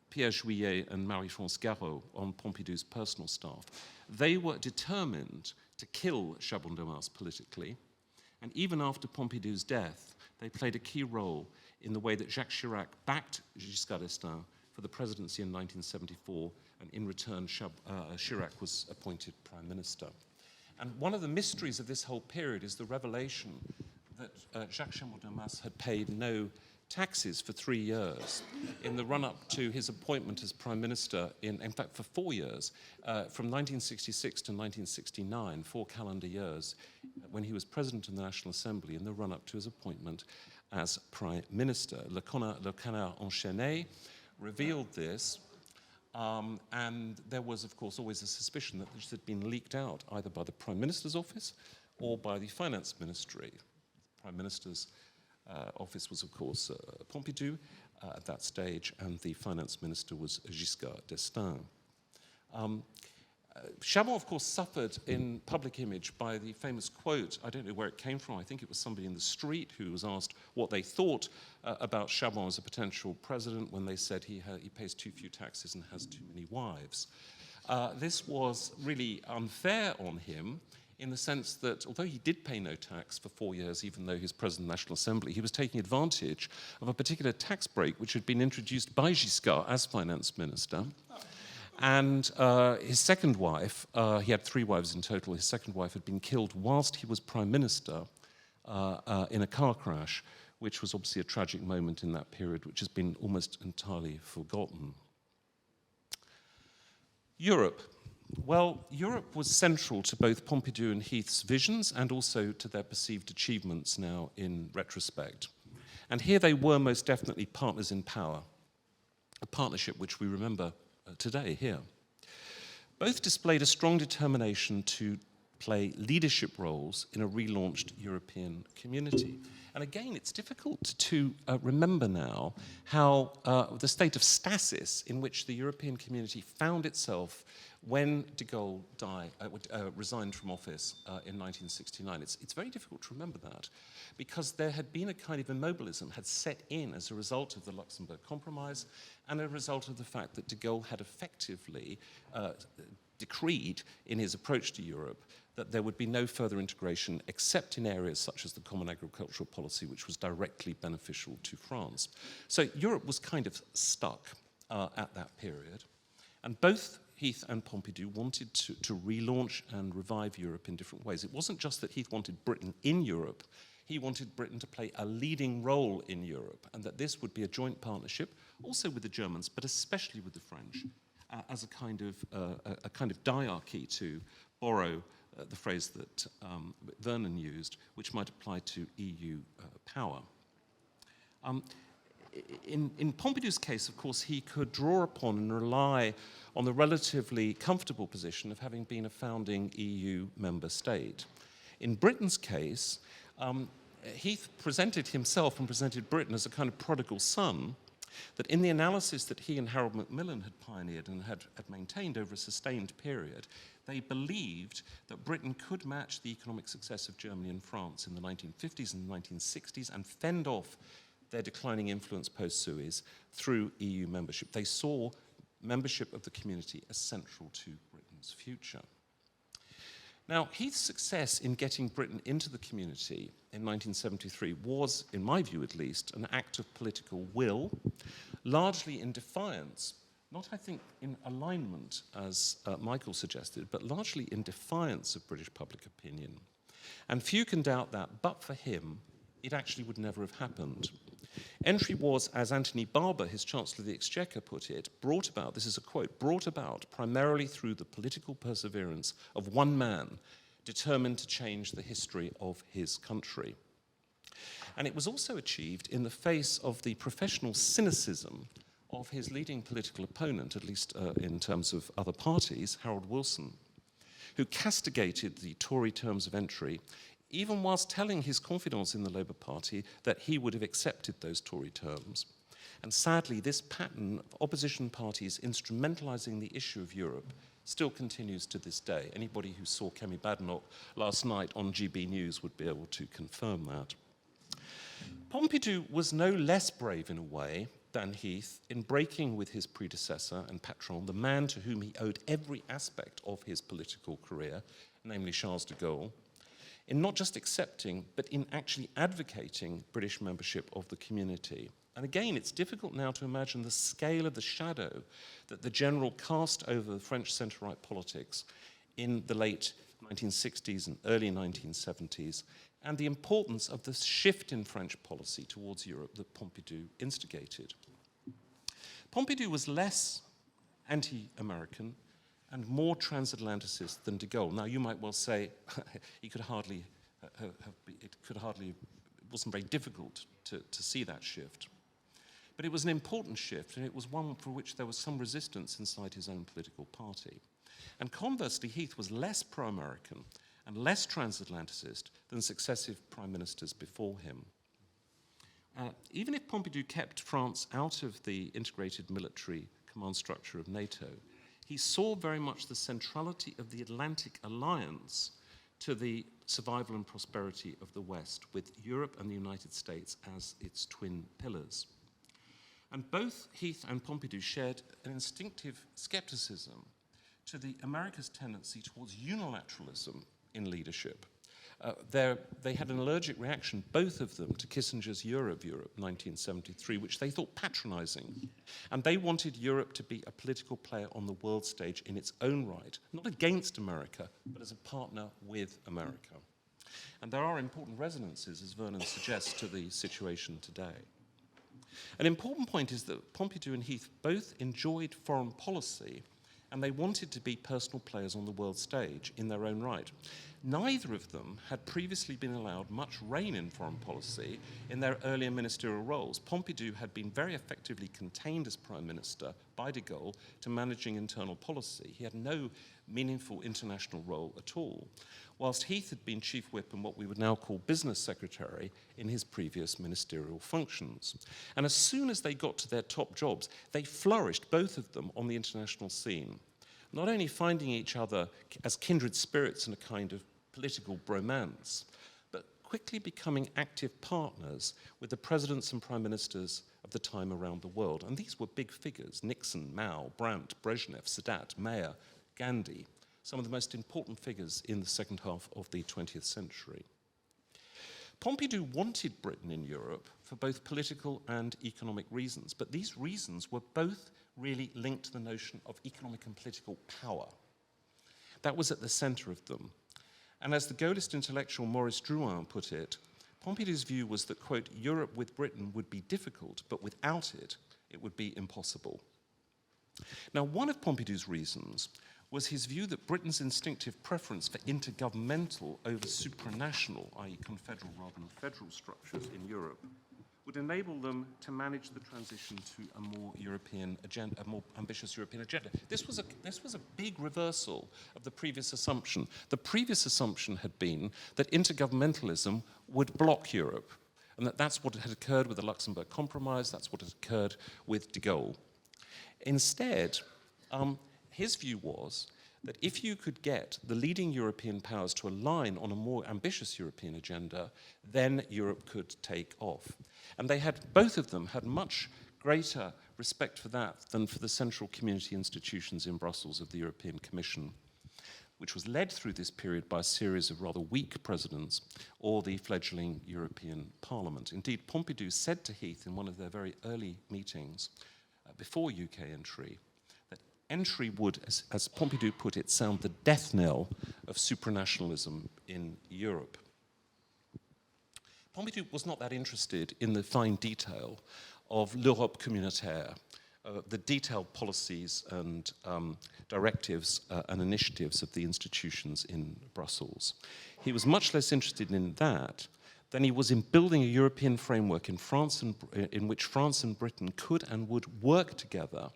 Pierre Juillet and Marie-France Garot, on Pompidou's personal staff. They were determined to kill Chaban-Delmas politically, and even after Pompidou's death, they played a key role in the way that Jacques Chirac backed Giscard d'Estaing for the presidency in 1974, and in return, Chirac was appointed prime minister. And one of the mysteries of this whole period is the revelation that Jacques Chaban-Delmas had paid no taxes for 3 years in the run-up to his appointment as prime minister, in fact for 4 years, from 1966 to 1969, 4 calendar years, when he was president of the National Assembly in the run-up to his appointment as prime minister. Le Canard Enchaîné revealed this, and there was, of course, always a suspicion that this had been leaked out either by the prime minister's office or by the finance ministry. The prime minister's office was, of course, Pompidou at that stage, and the finance minister was Giscard d'Estaing. Chaban, of course, suffered in public image by the famous quote, I don't know where it came from, I think it was somebody in the street who was asked what they thought about Chaban as a potential president when they said he pays too few taxes and has too many wives. This was really unfair on him, in the sense that although he did pay no tax for 4 years, even though he was president of the National Assembly, he was taking advantage of a particular tax break which had been introduced by Giscard as finance minister. And his second wife, he had 3 wives in total, his second wife had been killed whilst he was prime minister in a car crash, which was obviously a tragic moment in that period, which has been almost entirely forgotten. Europe. Well, Europe was central to both Pompidou and Heath's visions and also to their perceived achievements now in retrospect. And here they were most definitely partners in power, a partnership which we remember today here. Both displayed a strong determination to play leadership roles in a relaunched European community. And again, it's difficult to remember now how the state of stasis in which the European community found itself when de Gaulle resigned from office in 1969. It's very difficult to remember that, because there had been a kind of immobilism had set in as a result of the Luxembourg Compromise and a result of the fact that de Gaulle had effectively decreed in his approach to Europe that there would be no further integration except in areas such as the common agricultural policy, which was directly beneficial to France. So Europe was kind of stuck at that period. And both Heath and Pompidou wanted to relaunch and revive Europe in different ways. It wasn't just that Heath wanted Britain in Europe, he wanted Britain to play a leading role in Europe, and that this would be a joint partnership, also with the Germans, but especially with the French, as a kind of diarchy, to borrow the phrase that Vernon used, which might apply to EU power. In Pompidou's case, of course, he could draw upon and rely on the relatively comfortable position of having been a founding EU member state. In Britain's case, Heath presented himself and presented Britain as a kind of prodigal son, that in the analysis that he and Harold Macmillan had pioneered and had maintained over a sustained period, they believed that Britain could match the economic success of Germany and France in the 1950s and 1960s and fend off their declining influence post-Suez through EU membership. They saw membership of the community as central to Britain's future. Now, Heath's success in getting Britain into the community in 1973 was, in my view at least, an act of political will, largely in defiance, not, I think, in alignment, as Michael suggested, but largely in defiance of British public opinion. And few can doubt that, but for him, it actually would never have happened. Entry was, as Anthony Barber, his Chancellor of the Exchequer, put it, brought about, this is a quote, brought about primarily through the political perseverance of one man determined to change the history of his country. And it was also achieved in the face of the professional cynicism of his leading political opponent, at least in terms of other parties, Harold Wilson, who castigated the Tory terms of entry even whilst telling his confidants in the Labour Party that he would have accepted those Tory terms. And sadly, this pattern of opposition parties instrumentalising the issue of Europe still continues to this day. Anybody who saw Kemi Badenoch last night on GB News would be able to confirm that. Pompidou was no less brave in a way than Heath in breaking with his predecessor and patron, the man to whom he owed every aspect of his political career, namely Charles de Gaulle, in not just accepting, but in actually advocating British membership of the community. And again, it's difficult now to imagine the scale of the shadow that the general cast over French centre-right politics in the late 1960s and early 1970s, and the importance of the shift in French policy towards Europe that Pompidou instigated. Pompidou was less anti-American and more transatlanticist than de Gaulle. Now, you might well say it wasn't very difficult to see that shift. But it was an important shift, and it was one for which there was some resistance inside his own political party. And conversely, Heath was less pro-American and less transatlanticist than successive prime ministers before him. Even if Pompidou kept France out of the integrated military command structure of NATO, he saw very much the centrality of the Atlantic Alliance to the survival and prosperity of the West, with Europe and the United States as its twin pillars. And both Heath and Pompidou shared an instinctive skepticism to the America's tendency towards unilateralism in leadership. They had an allergic reaction, both of them, to Kissinger's Euro of Europe, 1973, which they thought patronizing. And they wanted Europe to be a political player on the world stage in its own right, not against America, but as a partner with America. And there are important resonances, as Vernon suggests, to the situation today. An important point is that Pompidou and Heath both enjoyed foreign policy, and they wanted to be personal players on the world stage in their own right. Neither of them had previously been allowed much rein in foreign policy in their earlier ministerial roles. Pompidou had been very effectively contained as Prime Minister by de Gaulle to managing internal policy. He had no meaningful international role at all, whilst Heath had been Chief Whip and what we would now call Business Secretary in his previous ministerial functions. And as soon as they got to their top jobs, they flourished, both of them, on the international scene, not only finding each other as kindred spirits in a kind of political bromance, but quickly becoming active partners with the presidents and prime ministers of the time around the world. And these were big figures: Nixon, Mao, Brandt, Brezhnev, Sadat, Mayer, Gandhi, some of the most important figures in the second half of the 20th century. Pompidou wanted Britain in Europe for both political and economic reasons, but these reasons were both really linked to the notion of economic and political power. That was at the centre of them. And as the Gaullist intellectual Maurice Drouin put it, Pompidou's view was that, quote, Europe with Britain would be difficult, but without it, it would be impossible. Now, one of Pompidou's reasons was his view that Britain's instinctive preference for intergovernmental over supranational, i.e. confederal rather than federal structures in Europe, would enable them to manage the transition to a more European agenda, a more ambitious European agenda. This was a big reversal of the previous assumption. The previous assumption had been that intergovernmentalism would block Europe, and that's what had occurred with the Luxembourg Compromise, that's what had occurred with de Gaulle. Instead, his view was that if you could get the leading European powers to align on a more ambitious European agenda, then Europe could take off. And both of them had much greater respect for that than for the central community institutions in Brussels of the European Commission, which was led through this period by a series of rather weak presidents, or the fledgling European Parliament. Indeed, Pompidou said to Heath in one of their very early meetings, before UK entry, that entry would, as Pompidou put it, sound the death knell of supranationalism in Europe. Pompidou was not that interested in the fine detail of l'Europe communautaire, the detailed policies and directives and initiatives of the institutions in Brussels. He was much less interested in that than he was in building a European framework in which France and Britain could and would work together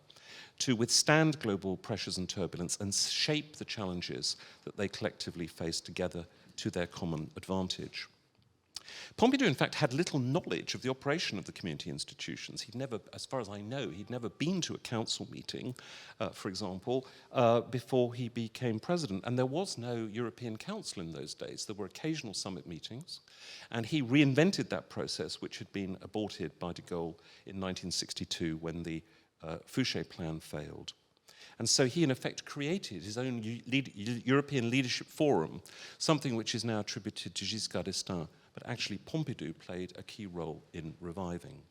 to withstand global pressures and turbulence and shape the challenges that they collectively face together to their common advantage. Pompidou, in fact, had little knowledge of the operation of the community institutions. He'd never, as far as I know, he'd never been to a council meeting, for example, before he became president. And there was no European Council in those days. There were occasional summit meetings. And he reinvented that process, which had been aborted by de Gaulle in 1962 when the Fouché plan failed. And so he, in effect, created his own European Leadership Forum, something which is now attributed to Giscard d'Estaing, but actually Pompidou played a key role in reviving.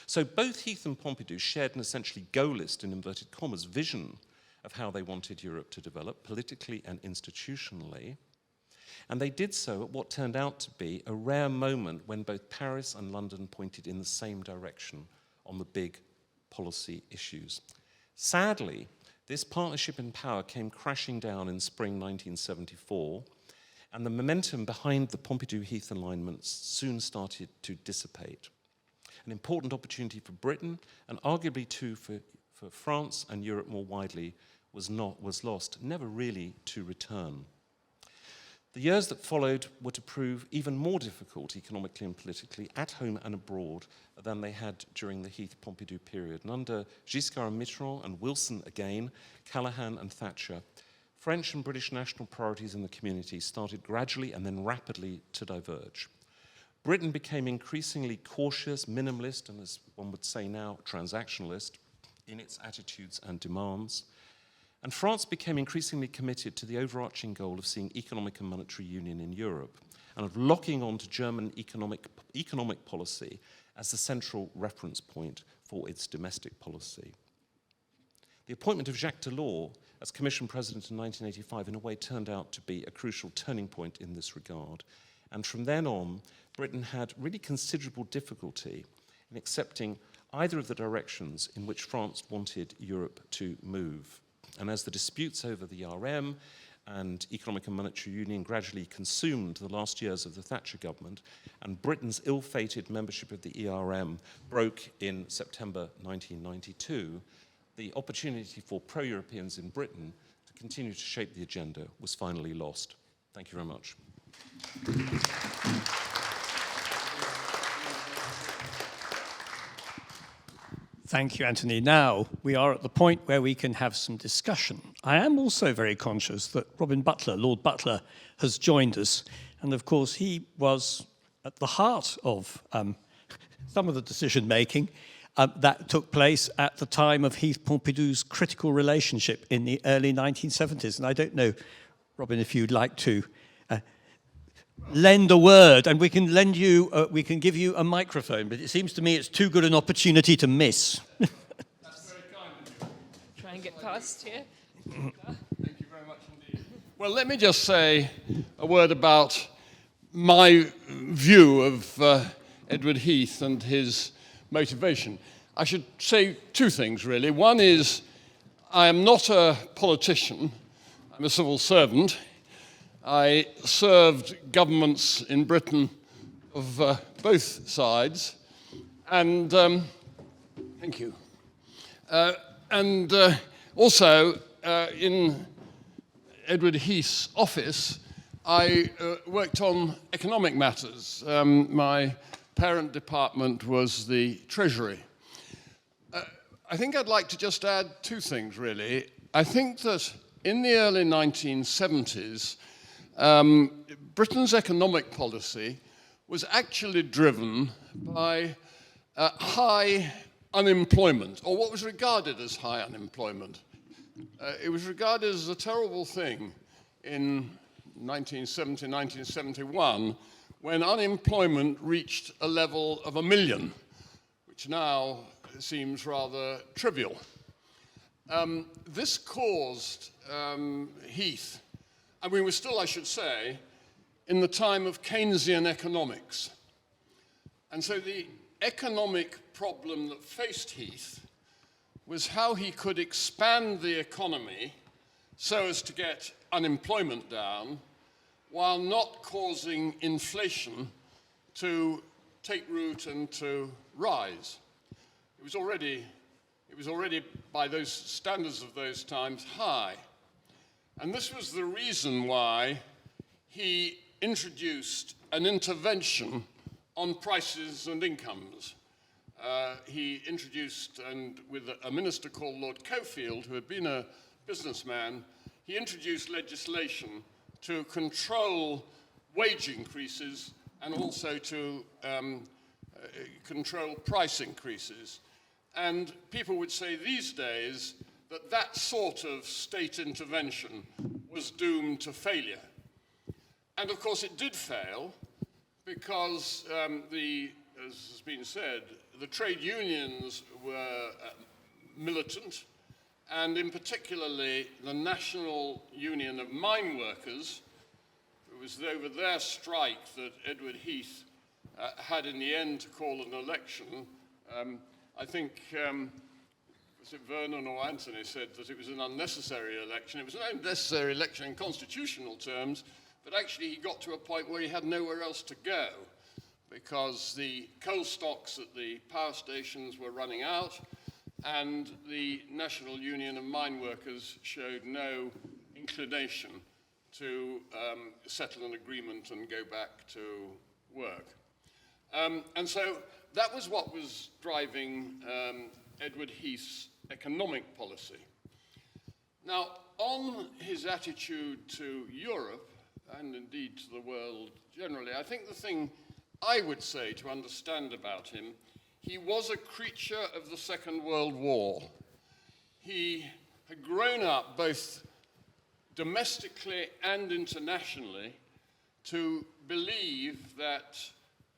So both Heath and Pompidou shared an essentially Gaullist, in inverted commas, vision of how they wanted Europe to develop, politically and institutionally. And they did so at what turned out to be a rare moment when both Paris and London pointed in the same direction on the big policy issues. Sadly, this partnership in power came crashing down in spring 1974, and the momentum behind the Pompidou-Heath alignments soon started to dissipate. An important opportunity for Britain, and arguably too for France and Europe more widely, was lost, never really to return. The years that followed were to prove even more difficult economically and politically at home and abroad than they had during the Heath-Pompidou period. And under Giscard and Mitterrand and Wilson again, Callaghan and Thatcher, French and British national priorities in the community started gradually and then rapidly to diverge. Britain became increasingly cautious, minimalist, and as one would say now, transactionalist in its attitudes and demands. And France became increasingly committed to the overarching goal of seeing economic and monetary union in Europe and of locking on to German economic policy as the central reference point for its domestic policy. The appointment of Jacques Delors as Commission President in 1985 in a way turned out to be a crucial turning point in this regard. And from then on, Britain had really considerable difficulty in accepting either of the directions in which France wanted Europe to move. And as the disputes over the ERM and economic and monetary union gradually consumed the last years of the Thatcher government, and Britain's ill-fated membership of the ERM broke in September 1992, the opportunity for pro-Europeans in Britain to continue to shape the agenda was finally lost. Thank you very much. Thank you, Anthony. Now we are at the point where we can have some discussion. I am also very conscious that Robin Butler, Lord Butler, has joined us. And of course, he was at the heart of some of the decision-making that took place at the time of Heath-Pompidou's critical relationship in the early 1970s. And I don't know, Robin, if you'd like to lend a word, and we can give you a microphone, but it seems to me it's too good an opportunity to miss. That's very kind. and get past here. Thank you very much indeed. Well, let me just say a word about my view of Edward Heath and his motivation. I should say two things, really. One is I am not a politician. I'm a civil servant. I served governments in Britain of both sides. And thank you. Also, in Edward Heath's office, I worked on economic matters. My parent department was the Treasury. I think I'd like to just add two things, really. I think that in the early 1970s, Britain's economic policy was actually driven by high unemployment, or what was regarded as high unemployment. It was regarded as a terrible thing in 1970, 1971, when unemployment reached a level of 1 million, which now seems rather trivial. This caused Heath, and we were still, I should say, in the time of Keynesian economics. And so the economic problem that faced Heath was how he could expand the economy so as to get unemployment down while not causing inflation to take root and to rise. It was already, by those standards of those times, high. And this was the reason why he introduced an intervention on prices and incomes. He introduced, and with a minister called Lord Cockfield, who had been a businessman, he introduced legislation to control wage increases and also to control price increases. And people would say these days that that sort of state intervention was doomed to failure. And of course it did fail because as has been said, the trade unions were militant, and in particularly the National Union of Mine Workers. It was over their strike that Edward Heath had in the end to call an election. I think, was it Vernon or Anthony said that it was an unnecessary election. It was an unnecessary election in constitutional terms, but actually he got to a point where he had nowhere else to go because the coal stocks at the power stations were running out and the National Union of Mine Workers showed no inclination to settle an agreement and go back to work. And so that was what was driving Edward Heath's economic policy. Now, on his attitude to Europe, and indeed to the world generally, I think the thing I would say to understand about him, he was a creature of the Second World War. He had grown up both domestically and internationally to believe that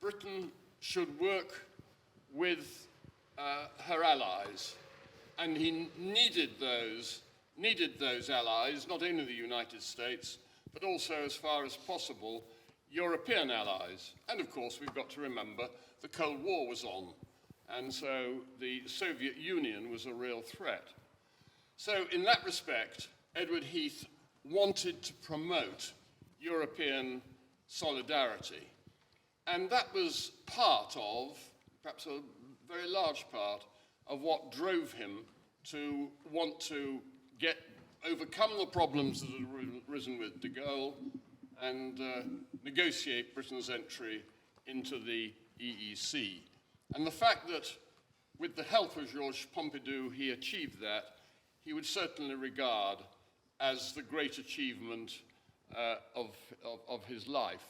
Britain should work with her allies, and he needed those allies, not only the United States, but also, as far as possible, European allies. And of course, we've got to remember the Cold War was on, and so the Soviet Union was a real threat. So in that respect, Edward Heath wanted to promote European solidarity. And that was part of, perhaps a very large part, of what drove him to want to overcome the problems that had arisen with de Gaulle and negotiate Britain's entry into the EEC. And the fact that with the help of Georges Pompidou he achieved that, he would certainly regard as the great achievement of his life.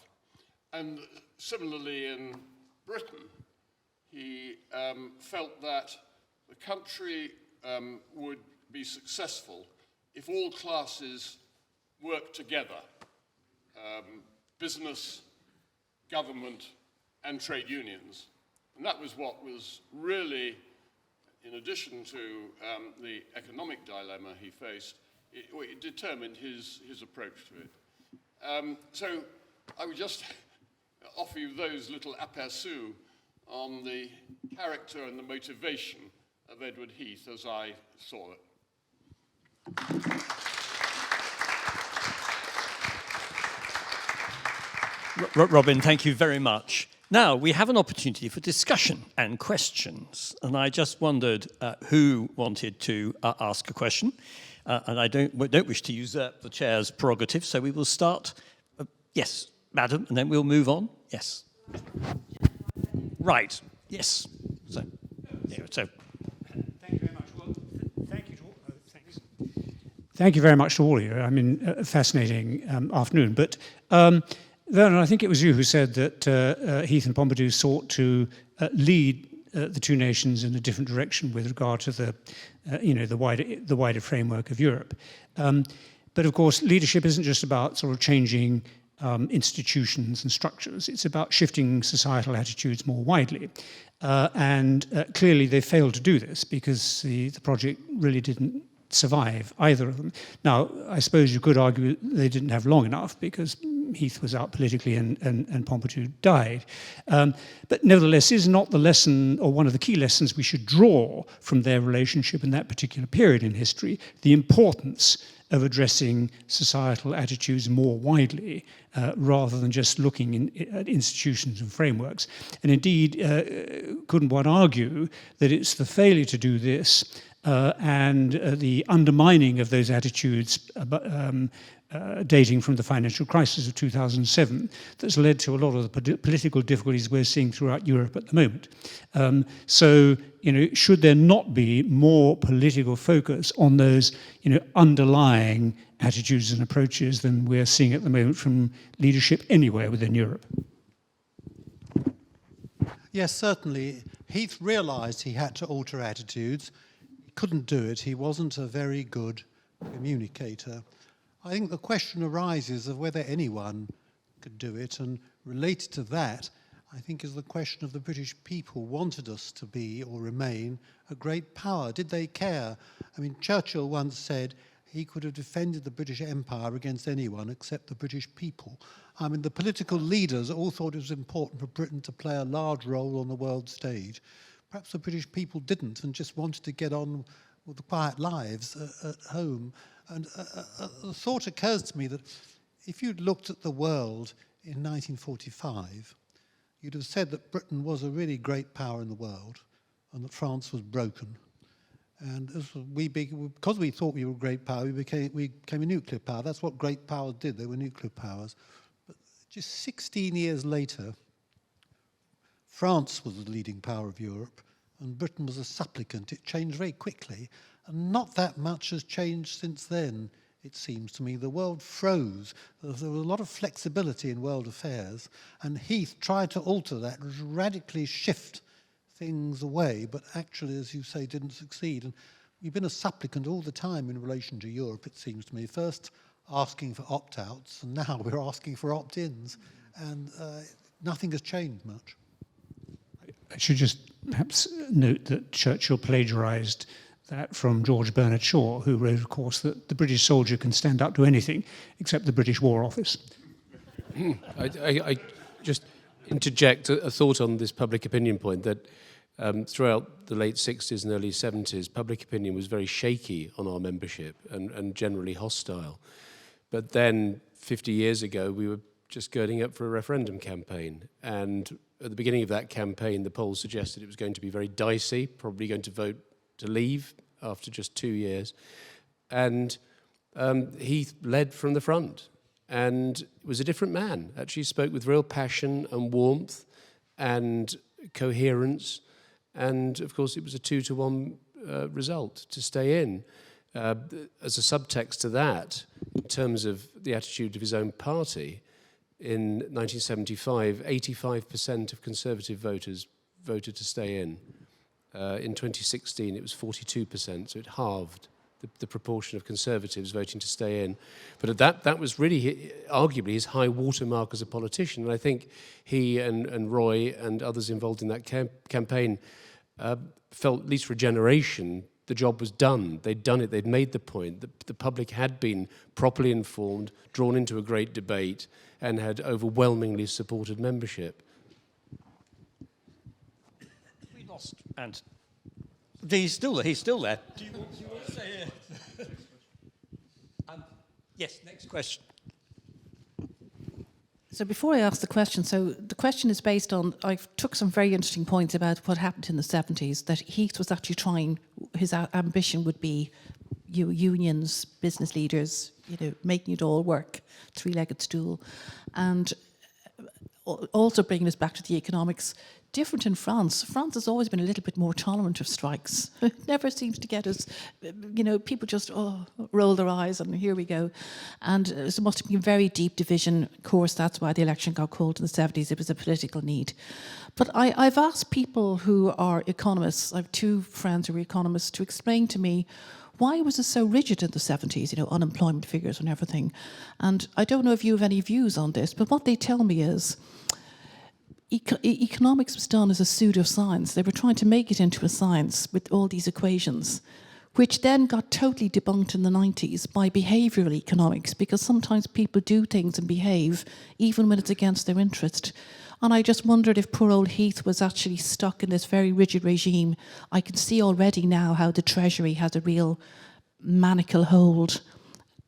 And similarly in Britain, he felt that the country would be successful if all classes worked together, business, government, and trade unions. And that was what was really in addition to the economic dilemma he faced, it determined his approach to it. So I would just offer you those little aperçus on the character and the motivation of Edward Heath as I saw it. Robin, thank you very much. Now, we have an opportunity for discussion and questions, and I just wondered who wanted to ask a question, and I don't wish to usurp the chair's prerogative, so we will start. Yes, madam, and then we'll move on. Yes. Right, yes. So. Thank you very much. Well, thanks. Thank you very much to all of you. I mean, a fascinating afternoon, but Vernon, I think it was you who said that Heath and Pompidou sought to lead the two nations in a different direction with regard to the wider framework of Europe. But of course, leadership isn't just about sort of changing institutions and structures. It's about shifting societal attitudes more widely. And clearly, they failed to do this because the project really didn't survive, either of them. Now, I suppose you could argue they didn't have long enough because Heath was out politically and Pompidou died. But nevertheless, is not the lesson, or one of the key lessons we should draw from their relationship in that particular period in history, the importance of addressing societal attitudes more widely, rather than just looking at institutions and frameworks. And indeed, couldn't one argue that it's the failure to do this and the undermining of those attitudes dating from the financial crisis of 2007 that's led to a lot of the political difficulties we're seeing throughout Europe at the moment. So, should there not be more political focus on those, underlying attitudes and approaches than we're seeing at the moment from leadership anywhere within Europe? Yes, certainly. Heath realised he had to alter attitudes. He couldn't do it. He wasn't a very good communicator. I think the question arises of whether anyone could do it, and related to that, I think, is the question of the British people wanted us to be or remain a great power. Did they care? I mean, Churchill once said he could have defended the British Empire against anyone except the British people. I mean, the political leaders all thought it was important for Britain to play a large role on the world stage. Perhaps the British people didn't and just wanted to get on with the quiet lives at home. And the thought occurs to me that if you'd looked at the world in 1945, you'd have said that Britain was a really great power in the world and that France was broken. And because we thought we were a great power, we became a nuclear power. That's what great powers did. They were nuclear powers. But just 16 years later, France was the leading power of Europe and Britain was a supplicant. It changed very quickly. And not that much has changed since then, it seems to me. The world froze. There was a lot of flexibility in world affairs, and Heath tried to alter that, radically shift things away, but actually, as you say, didn't succeed. And we've been a supplicant all the time in relation to Europe, it seems to me. First asking for opt-outs, and now we're asking for opt-ins, and nothing has changed much. I should just perhaps note that Churchill plagiarised that from George Bernard Shaw, who wrote, of course, that the British soldier can stand up to anything except the British War Office. I just interject a thought on this public opinion point, that throughout the late 60s and early 70s, public opinion was very shaky on our membership and generally hostile. But then 50 years ago, we were just girding up for a referendum campaign. And at the beginning of that campaign, the polls suggested it was going to be very dicey, probably going to vote to leave after just 2 years. And he led from the front and was a different man. Actually spoke with real passion and warmth and coherence. And of course, it was a 2-to-1 result to stay in. As a subtext to that, in terms of the attitude of his own party, in 1975, 85% of Conservative voters voted to stay in. In 2016, it was 42%, so it halved the proportion of Conservatives voting to stay in. But that was really, arguably, his high watermark as a politician. And I think he and Roy and others involved in that campaign felt, at least for a generation, the job was done. They'd done it. They'd made the point. The public had been properly informed, drawn into a great debate, and had overwhelmingly supported membership. We lost, and he's still there. Do you want to say it? Yes, next question. So before I ask the question, so the question is based on, I took some very interesting points about what happened in the 70s, that Heath was actually trying, his ambition would be unions, business leaders, making it all work, three-legged stool. And also bringing us back to the economics, different in France. France has always been a little bit more tolerant of strikes. It never seems to get us, people just roll their eyes and here we go. And there must have been a very deep division. Of course, that's why the election got called in the 70s. It was a political need. But I've asked people who are economists, I have two friends who are economists, to explain to me why was it so rigid in the 70s, unemployment figures and everything. And I don't know if you have any views on this, but what they tell me is economics was done as a pseudoscience. They were trying to make it into a science with all these equations, which then got totally debunked in the 90s by behavioural economics, because sometimes people do things and behave even when it's against their interest. And I just wondered if poor old Heath was actually stuck in this very rigid regime. I can see already now how the Treasury has a real maniacal hold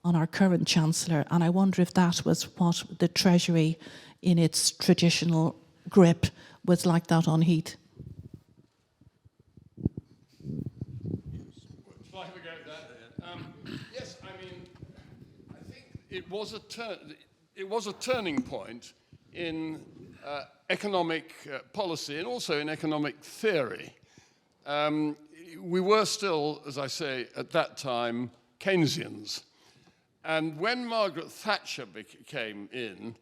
on our current Chancellor, and I wonder if that was what the Treasury, in its traditional grip, was like that on Heath. Shall I have a go at that? Yes, I mean, I think it was a turning point in economic policy and also in economic theory. We were still, as I say, at that time, Keynesians. And when Margaret Thatcher came in,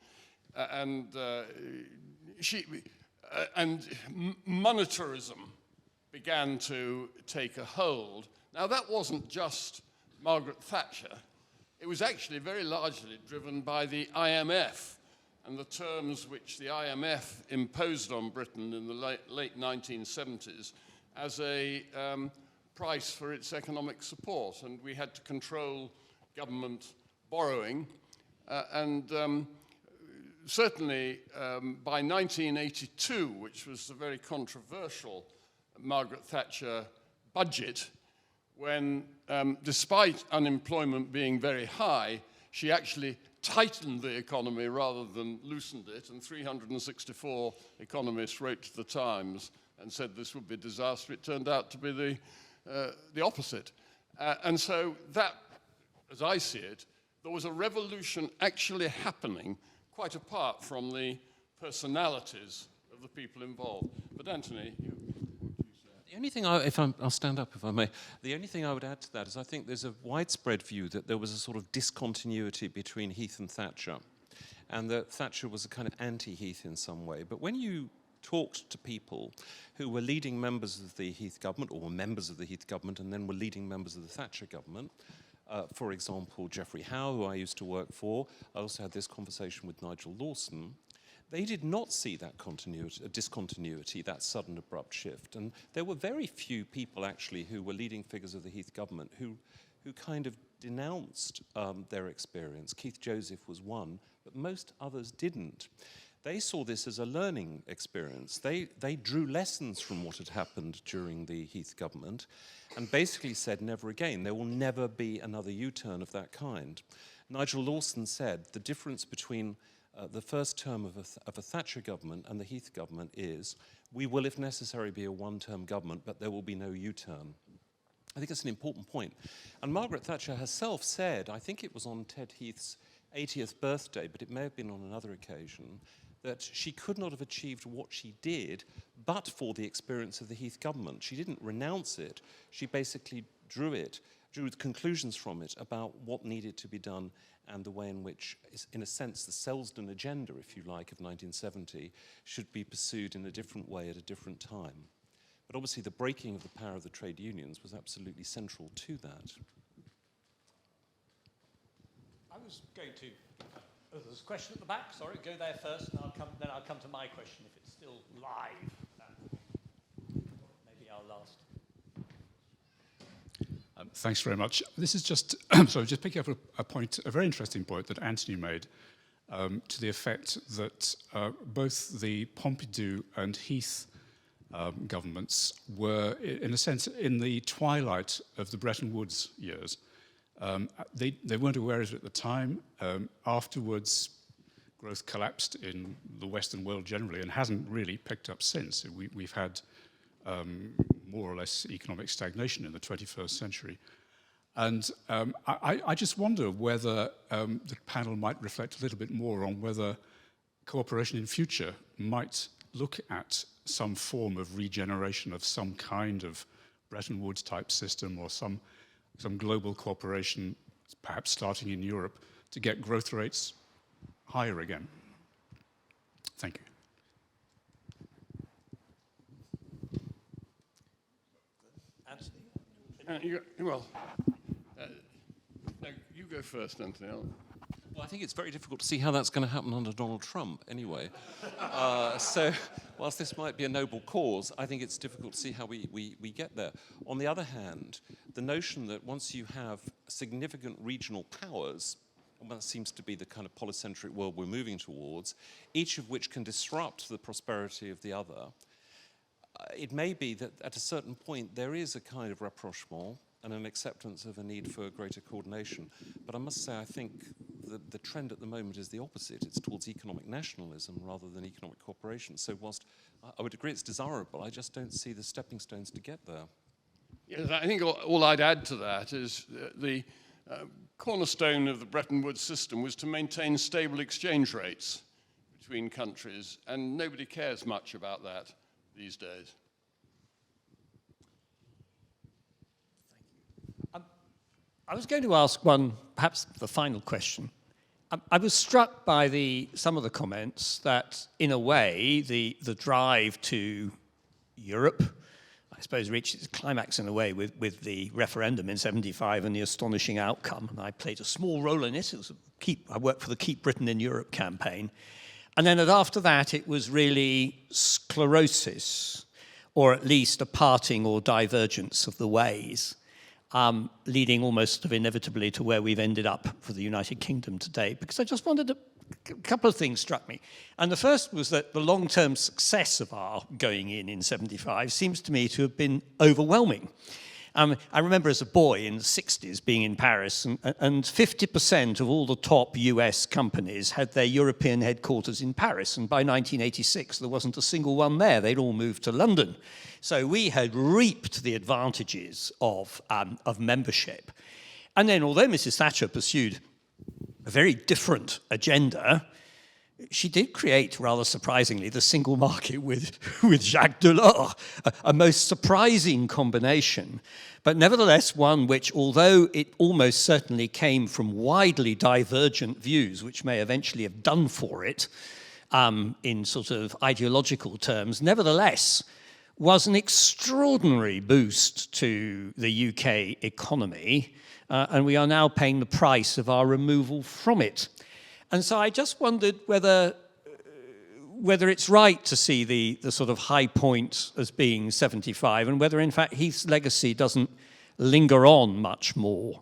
and monetarism began to take a hold. Now, that wasn't just Margaret Thatcher. It was actually very largely driven by the IMF and the terms which the IMF imposed on Britain in the late 1970s as a price for its economic support. And we had to control government borrowing. Certainly, by 1982, which was the very controversial Margaret Thatcher budget, when, despite unemployment being very high, she actually tightened the economy rather than loosened it, and 364 economists wrote to the Times and said this would be a disaster. It turned out to be the opposite. And so that, as I see it, there was a revolution actually happening quite apart from the personalities of the people involved. But Anthony, what would you say? The only thing, I'll stand up if I may. The only thing I would add to that is I think there's a widespread view that there was a sort of discontinuity between Heath and Thatcher, and that Thatcher was a kind of anti-Heath in some way. But when you talked to people who were leading members of the Heath government, or were members of the Heath government, and then were leading members of the Thatcher government, for example, Geoffrey Howe, who I used to work for. I also had this conversation with Nigel Lawson. They did not see that discontinuity, that sudden abrupt shift. And there were very few people, actually, who were leading figures of the Heath government who kind of denounced their experience. Keith Joseph was one, but most others didn't. They saw this as a learning experience. They drew lessons from what had happened during the Heath government and basically said, never again. There will never be another U-turn of that kind. Nigel Lawson said the difference between the first term of a Thatcher government and the Heath government is, we will, if necessary, be a one-term government, but there will be no U-turn. I think it's an important point. And Margaret Thatcher herself said, I think it was on Ted Heath's 80th birthday, but it may have been on another occasion, that she could not have achieved what she did but for the experience of the Heath government. She didn't renounce it. She basically drew the conclusions from it about what needed to be done and the way in which, in a sense, the Selsdon agenda, if you like, of 1970 should be pursued in a different way at a different time. But obviously the breaking of the power of the trade unions was absolutely central to that. I was going to... Oh, there's a question at the back. Sorry, go there first, and then I'll come to my question if it's still live. Maybe our last. Thanks very much. This is just, sorry, just picking up a point, a very interesting point that Anthony made, to the effect that both the Pompidou and Heath governments were, in a sense, in the twilight of the Bretton Woods years. They weren't aware of it at the time. Afterwards, growth collapsed in the Western world generally and hasn't really picked up since. We've had more or less economic stagnation in the 21st century. And I just wonder whether the panel might reflect a little bit more on whether cooperation in future might look at some form of regeneration of some kind of Bretton Woods type system or some global cooperation, perhaps starting in Europe, to get growth rates higher again. Thank you. No, you go first, Anthony. Well, I think it's very difficult to see how that's going to happen under Donald Trump, anyway. So, whilst this might be a noble cause, I think it's difficult to see how we get there. On the other hand, the notion that once you have significant regional powers, and that seems to be the kind of polycentric world we're moving towards, each of which can disrupt the prosperity of the other, it may be that at a certain point there is a kind of rapprochement and an acceptance of a need for greater coordination. But I must say, I think the trend at the moment is the opposite. It's towards economic nationalism rather than economic cooperation. So whilst I would agree it's desirable, I just don't see the stepping stones to get there. Yes, I think all I'd add to that is the cornerstone of the Bretton Woods system was to maintain stable exchange rates between countries, and nobody cares much about that these days. I was going to ask one, perhaps the final question. I was struck by some of the comments that, in a way, the drive to Europe, I suppose, reached its climax in a way with the referendum in '75 and the astonishing outcome. And I played a small role in it. I worked for the Keep Britain in Europe campaign. And then after that, it was really sclerosis, or at least a parting or divergence of the ways. Leading almost inevitably to where we've ended up for the United Kingdom today, because I just wondered, a couple of things struck me. And the first was that the long-term success of our going in '75 seems to me to have been overwhelming. I remember as a boy in the 60s being in Paris, and 50% of all the top US companies had their European headquarters in Paris, and by 1986 there wasn't a single one there. They'd all moved to London. So we had reaped the advantages of membership. And then, although Mrs. Thatcher pursued a very different agenda, she did create, rather surprisingly, the single market with Jacques Delors, a most surprising combination, but nevertheless one which, although it almost certainly came from widely divergent views, which may eventually have done for it in sort of ideological terms, nevertheless was an extraordinary boost to the UK economy, and we are now paying the price of our removal from it. And so I just wondered whether it's right to see the sort of high point as being '75, and whether in fact Heath's legacy doesn't linger on much more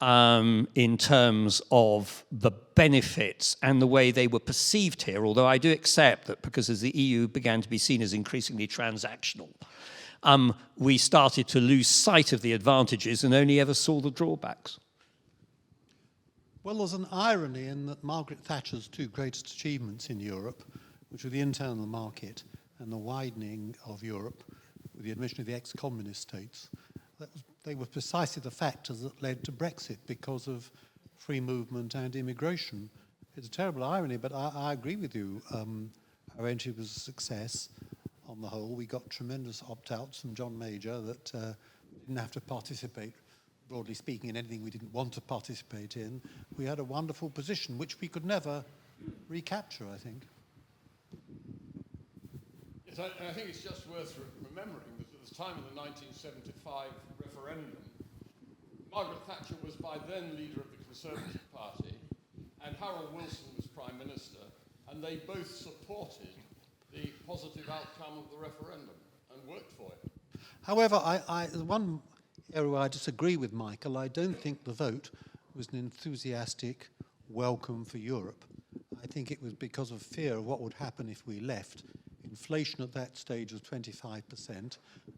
in terms of the benefits and the way they were perceived here, although I do accept that because as the EU began to be seen as increasingly transactional, we started to lose sight of the advantages and only ever saw the drawbacks. Well, there's an irony in that Margaret Thatcher's two greatest achievements in Europe, which were the internal market and the widening of Europe with the admission of the ex-communist states, they were precisely the factors that led to Brexit because of free movement and immigration. It's a terrible irony, but I agree with you. Our entry was a success on the whole. We got tremendous opt-outs from John Major that didn't have to participate, broadly speaking, in anything we didn't want to participate in. We had a wonderful position, which we could never recapture, I think. Yes, I think it's just worth remembering that at the time of the 1975 referendum, Margaret Thatcher was by then leader of the Conservative Party, and Harold Wilson was Prime Minister, and they both supported the positive outcome of the referendum and worked for it. However, the one area where I disagree with Michael, I don't think the vote was an enthusiastic welcome for Europe. I think it was because of fear of what would happen if we left. Inflation at that stage was 25%.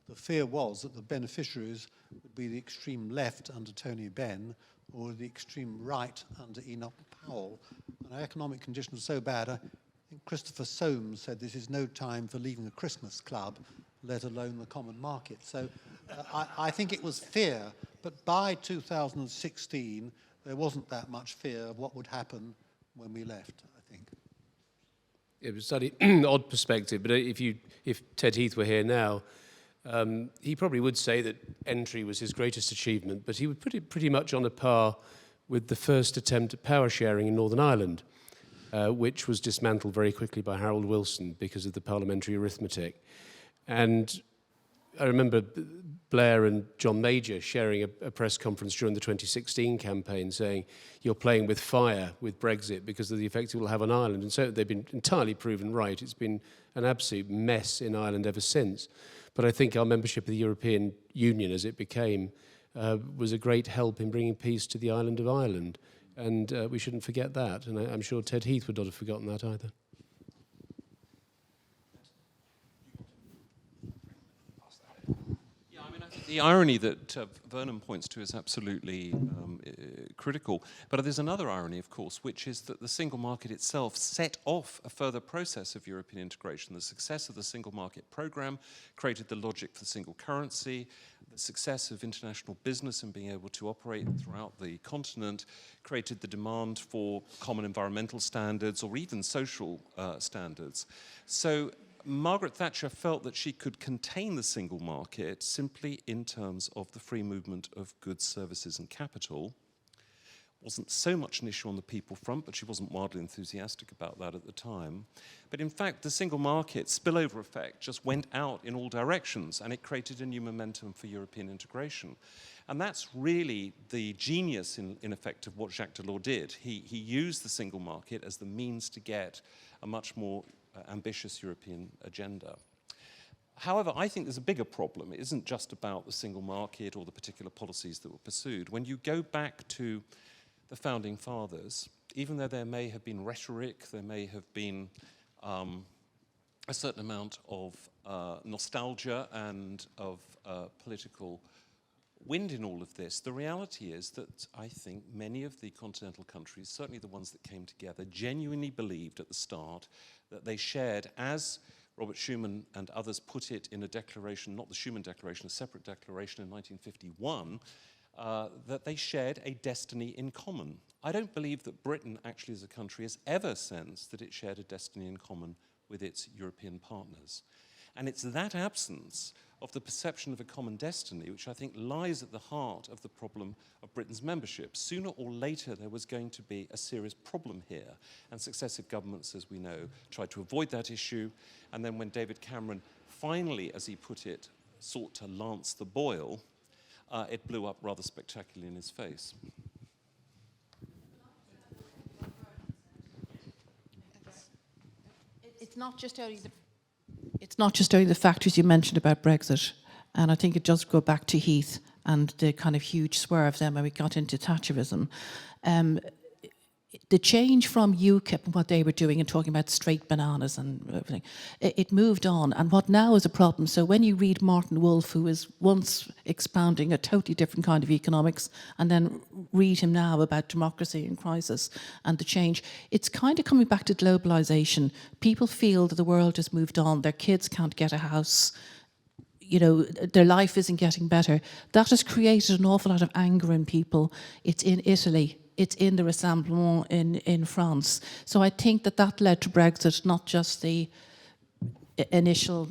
The fear was that the beneficiaries would be the extreme left under Tony Benn or the extreme right under Enoch Powell. And our economic conditions were so bad, I think Christopher Soames said this is no time for leaving a Christmas club, let alone the common market. So I think it was fear, but by 2016, there wasn't that much fear of what would happen when we left, I think. It was a slightly odd perspective, but if Ted Heath were here now, he probably would say that entry was his greatest achievement, but he would put it pretty much on a par with the first attempt at power sharing in Northern Ireland, which was dismantled very quickly by Harold Wilson because of the parliamentary arithmetic. And I remember Blair and John Major sharing a press conference during the 2016 campaign saying, you're playing with fire with Brexit because of the effect it will have on Ireland. And so they've been entirely proven right. It's been an absolute mess in Ireland ever since. But I think our membership of the European Union, as it became, was a great help in bringing peace to the island of Ireland. And we shouldn't forget that. And I'm sure Ted Heath would not have forgotten that either. The irony that Vernon points to is absolutely critical. But there's another irony, of course, which is that the single market itself set off a further process of European integration. The success of the single market program created the logic for the single currency. The success of international business and being able to operate throughout the continent created the demand for common environmental standards or even social standards. So Margaret Thatcher felt that she could contain the single market simply in terms of the free movement of goods, services and capital. Wasn't so much an issue on the people front, but she wasn't wildly enthusiastic about that at the time. But in fact, the single market spillover effect just went out in all directions, and it created a new momentum for European integration. And that's really the genius, in effect, of what Jacques Delors did. He used the single market as the means to get a much more ambitious European agenda. However, I think there's a bigger problem. It isn't just about the single market or the particular policies that were pursued. When you go back to the Founding Fathers, even though there may have been rhetoric, there may have been a certain amount of nostalgia and of political wind in all of this, the reality is that I think many of the continental countries, certainly the ones that came together, genuinely believed at the start that they shared, as Robert Schuman and others put it in a declaration, not the Schuman Declaration, a separate declaration in 1951, that they shared a destiny in common. I don't believe that Britain actually as a country has ever sensed that it shared a destiny in common with its European partners. And it's that absence of the perception of a common destiny which I think lies at the heart of the problem of Britain's membership. Sooner or later there was going to be a serious problem here, and successive governments, as we know, tried to avoid that issue. And then when David Cameron finally, as he put it, sought to lance the boil, it blew up rather spectacularly in his face. It's not just only the factors you mentioned about Brexit, and I think it does go back to Heath and the kind of huge swerve then when we got into Thatcherism. The change from UKIP and what they were doing and talking about straight bananas and everything, it moved on. And what now is a problem, so when you read Martin Wolf, who was once expounding a totally different kind of economics, and then read him now about democracy in crisis and the change, it's kind of coming back to globalization. People feel that the world has moved on, their kids can't get a house, you know, their life isn't getting better. That has created an awful lot of anger in people. It's in Italy. It's in the Rassemblement in France. So I think that led to Brexit, not just the initial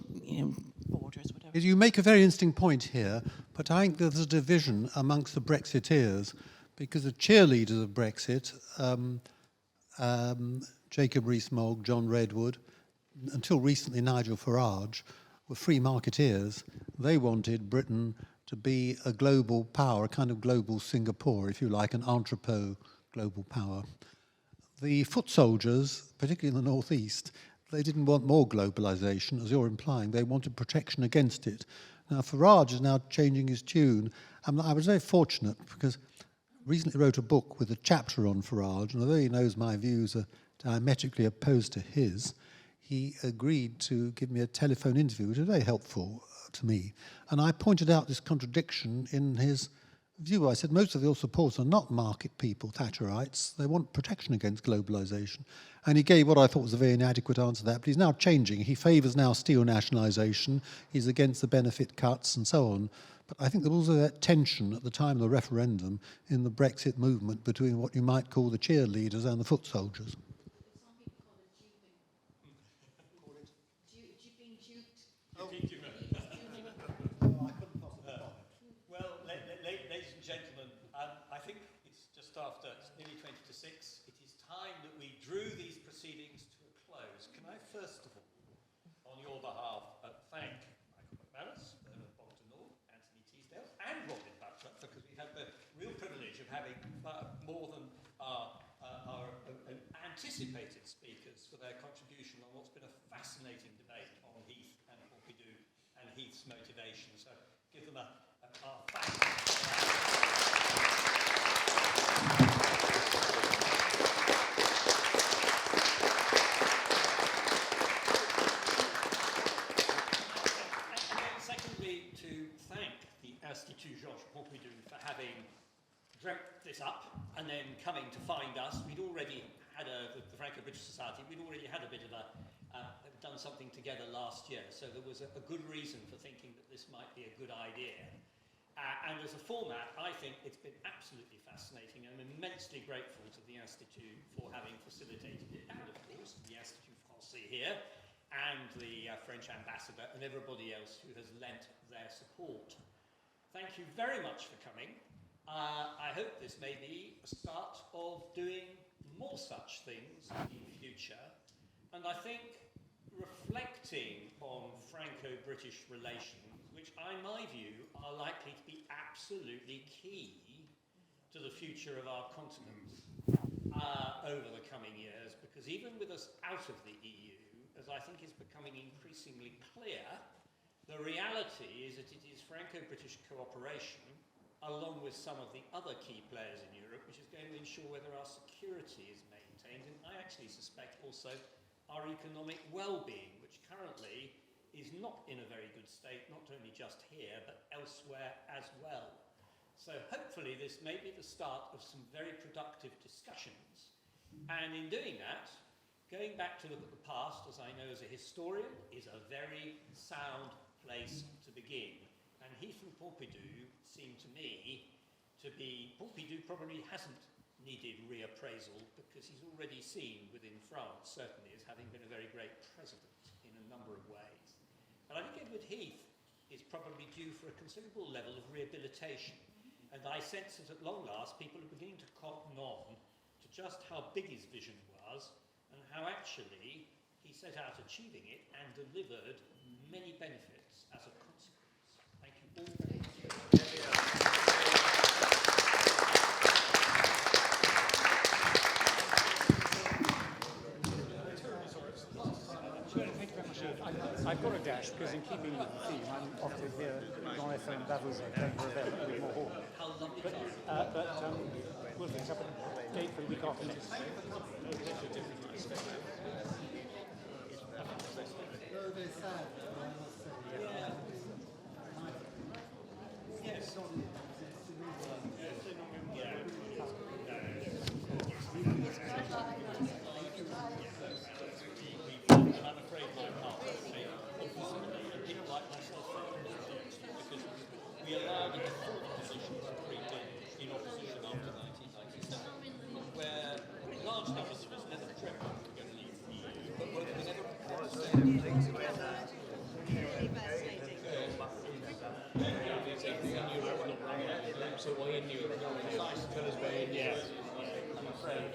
borders, whatever. You make a very interesting point here, but I think there's a division amongst the Brexiteers because the cheerleaders of Brexit, Jacob Rees-Mogg, John Redwood, until recently Nigel Farage, were free marketeers. They wanted Britain to be a global power, a kind of global Singapore, if you like, an entrepot global power. The foot soldiers, particularly in the northeast, they didn't want more globalization, as you're implying. They wanted protection against it. Now, Farage is now changing his tune. I was very fortunate because I recently wrote a book with a chapter on Farage, and although he knows my views are diametrically opposed to his, he agreed to give me a telephone interview, which was very helpful to me. And I pointed out this contradiction in his view. I said most of your supporters are not market people, Thatcherites. They want protection against globalisation. And he gave what I thought was a very inadequate answer to that, but he's now changing. He favours now steel nationalisation. He's against the benefit cuts and so on. But I think there was that tension at the time of the referendum in the Brexit movement between what you might call the cheerleaders and the foot soldiers. Well, ladies and gentlemen, I think it's just after, it's nearly 20 to 6. It is time that we drew these proceedings to a close. Can I first of all, on your behalf, thank Michael McManus, Pompidou, Anthony Teasdale, and Robin Butler, because we had the real privilege of having more than our anticipated speakers for their contribution on what's been a fascinating debate on Heath and Pompidou and Heath's motivation. So give them a thanks. Secondly, to thank the Institut Georges Pompidou for having dreamt this up and then coming to find us. We'd already had the Franco-British Society, we'd already had a bit of done something together last year, so there was a good reason for thinking that this might be a good idea. And as a format, I think it's been absolutely fascinating. I'm immensely grateful to the Institut for having facilitated it, and of course the Institut Français here, and the French ambassador, and everybody else who has lent their support. Thank you very much for coming. I hope this may be a start of doing more such things in future. And I think reflecting on Franco-British relations, which in my view are likely to be absolutely key to the future of our continent over the coming years, because even with us out of the EU, as I think is becoming increasingly clear, the reality is that it is Franco-British cooperation, along with some of the other key players in Europe, which is going to ensure whether our security is maintained, and I actually suspect also our economic well-being, which currently is not in a very good state, not only just here, but elsewhere as well. So hopefully this may be the start of some very productive discussions. And in doing that, going back to look at the past, as I know as a historian, is a very sound place to begin. And Heath and Pompidou seem to me to be, Pompidou probably hasn't needed reappraisal because he's already seen within France, certainly, as having been a very great president in a number of ways. But I think Edward Heath is probably due for a considerable level of rehabilitation. And I sense that at long last, people are beginning to cotton on to just how big his vision was and how actually he set out achieving it and delivered many benefits as a consequence. Thank you all very much. I've got a dash because in keeping with the theme, I'm off to hear Jean-Étienne Davouzet playing Ravel at the More Hall. But we'll fix up a date for the week after next. Yes. I'm afraid my partner, people like myself, because we allowed a default position to creep in opposition after 1997, where large numbers of us never dreamt we were going to leave the EU, but we never prepared to say So why in Europe? Tell us why in Europe. I'm afraid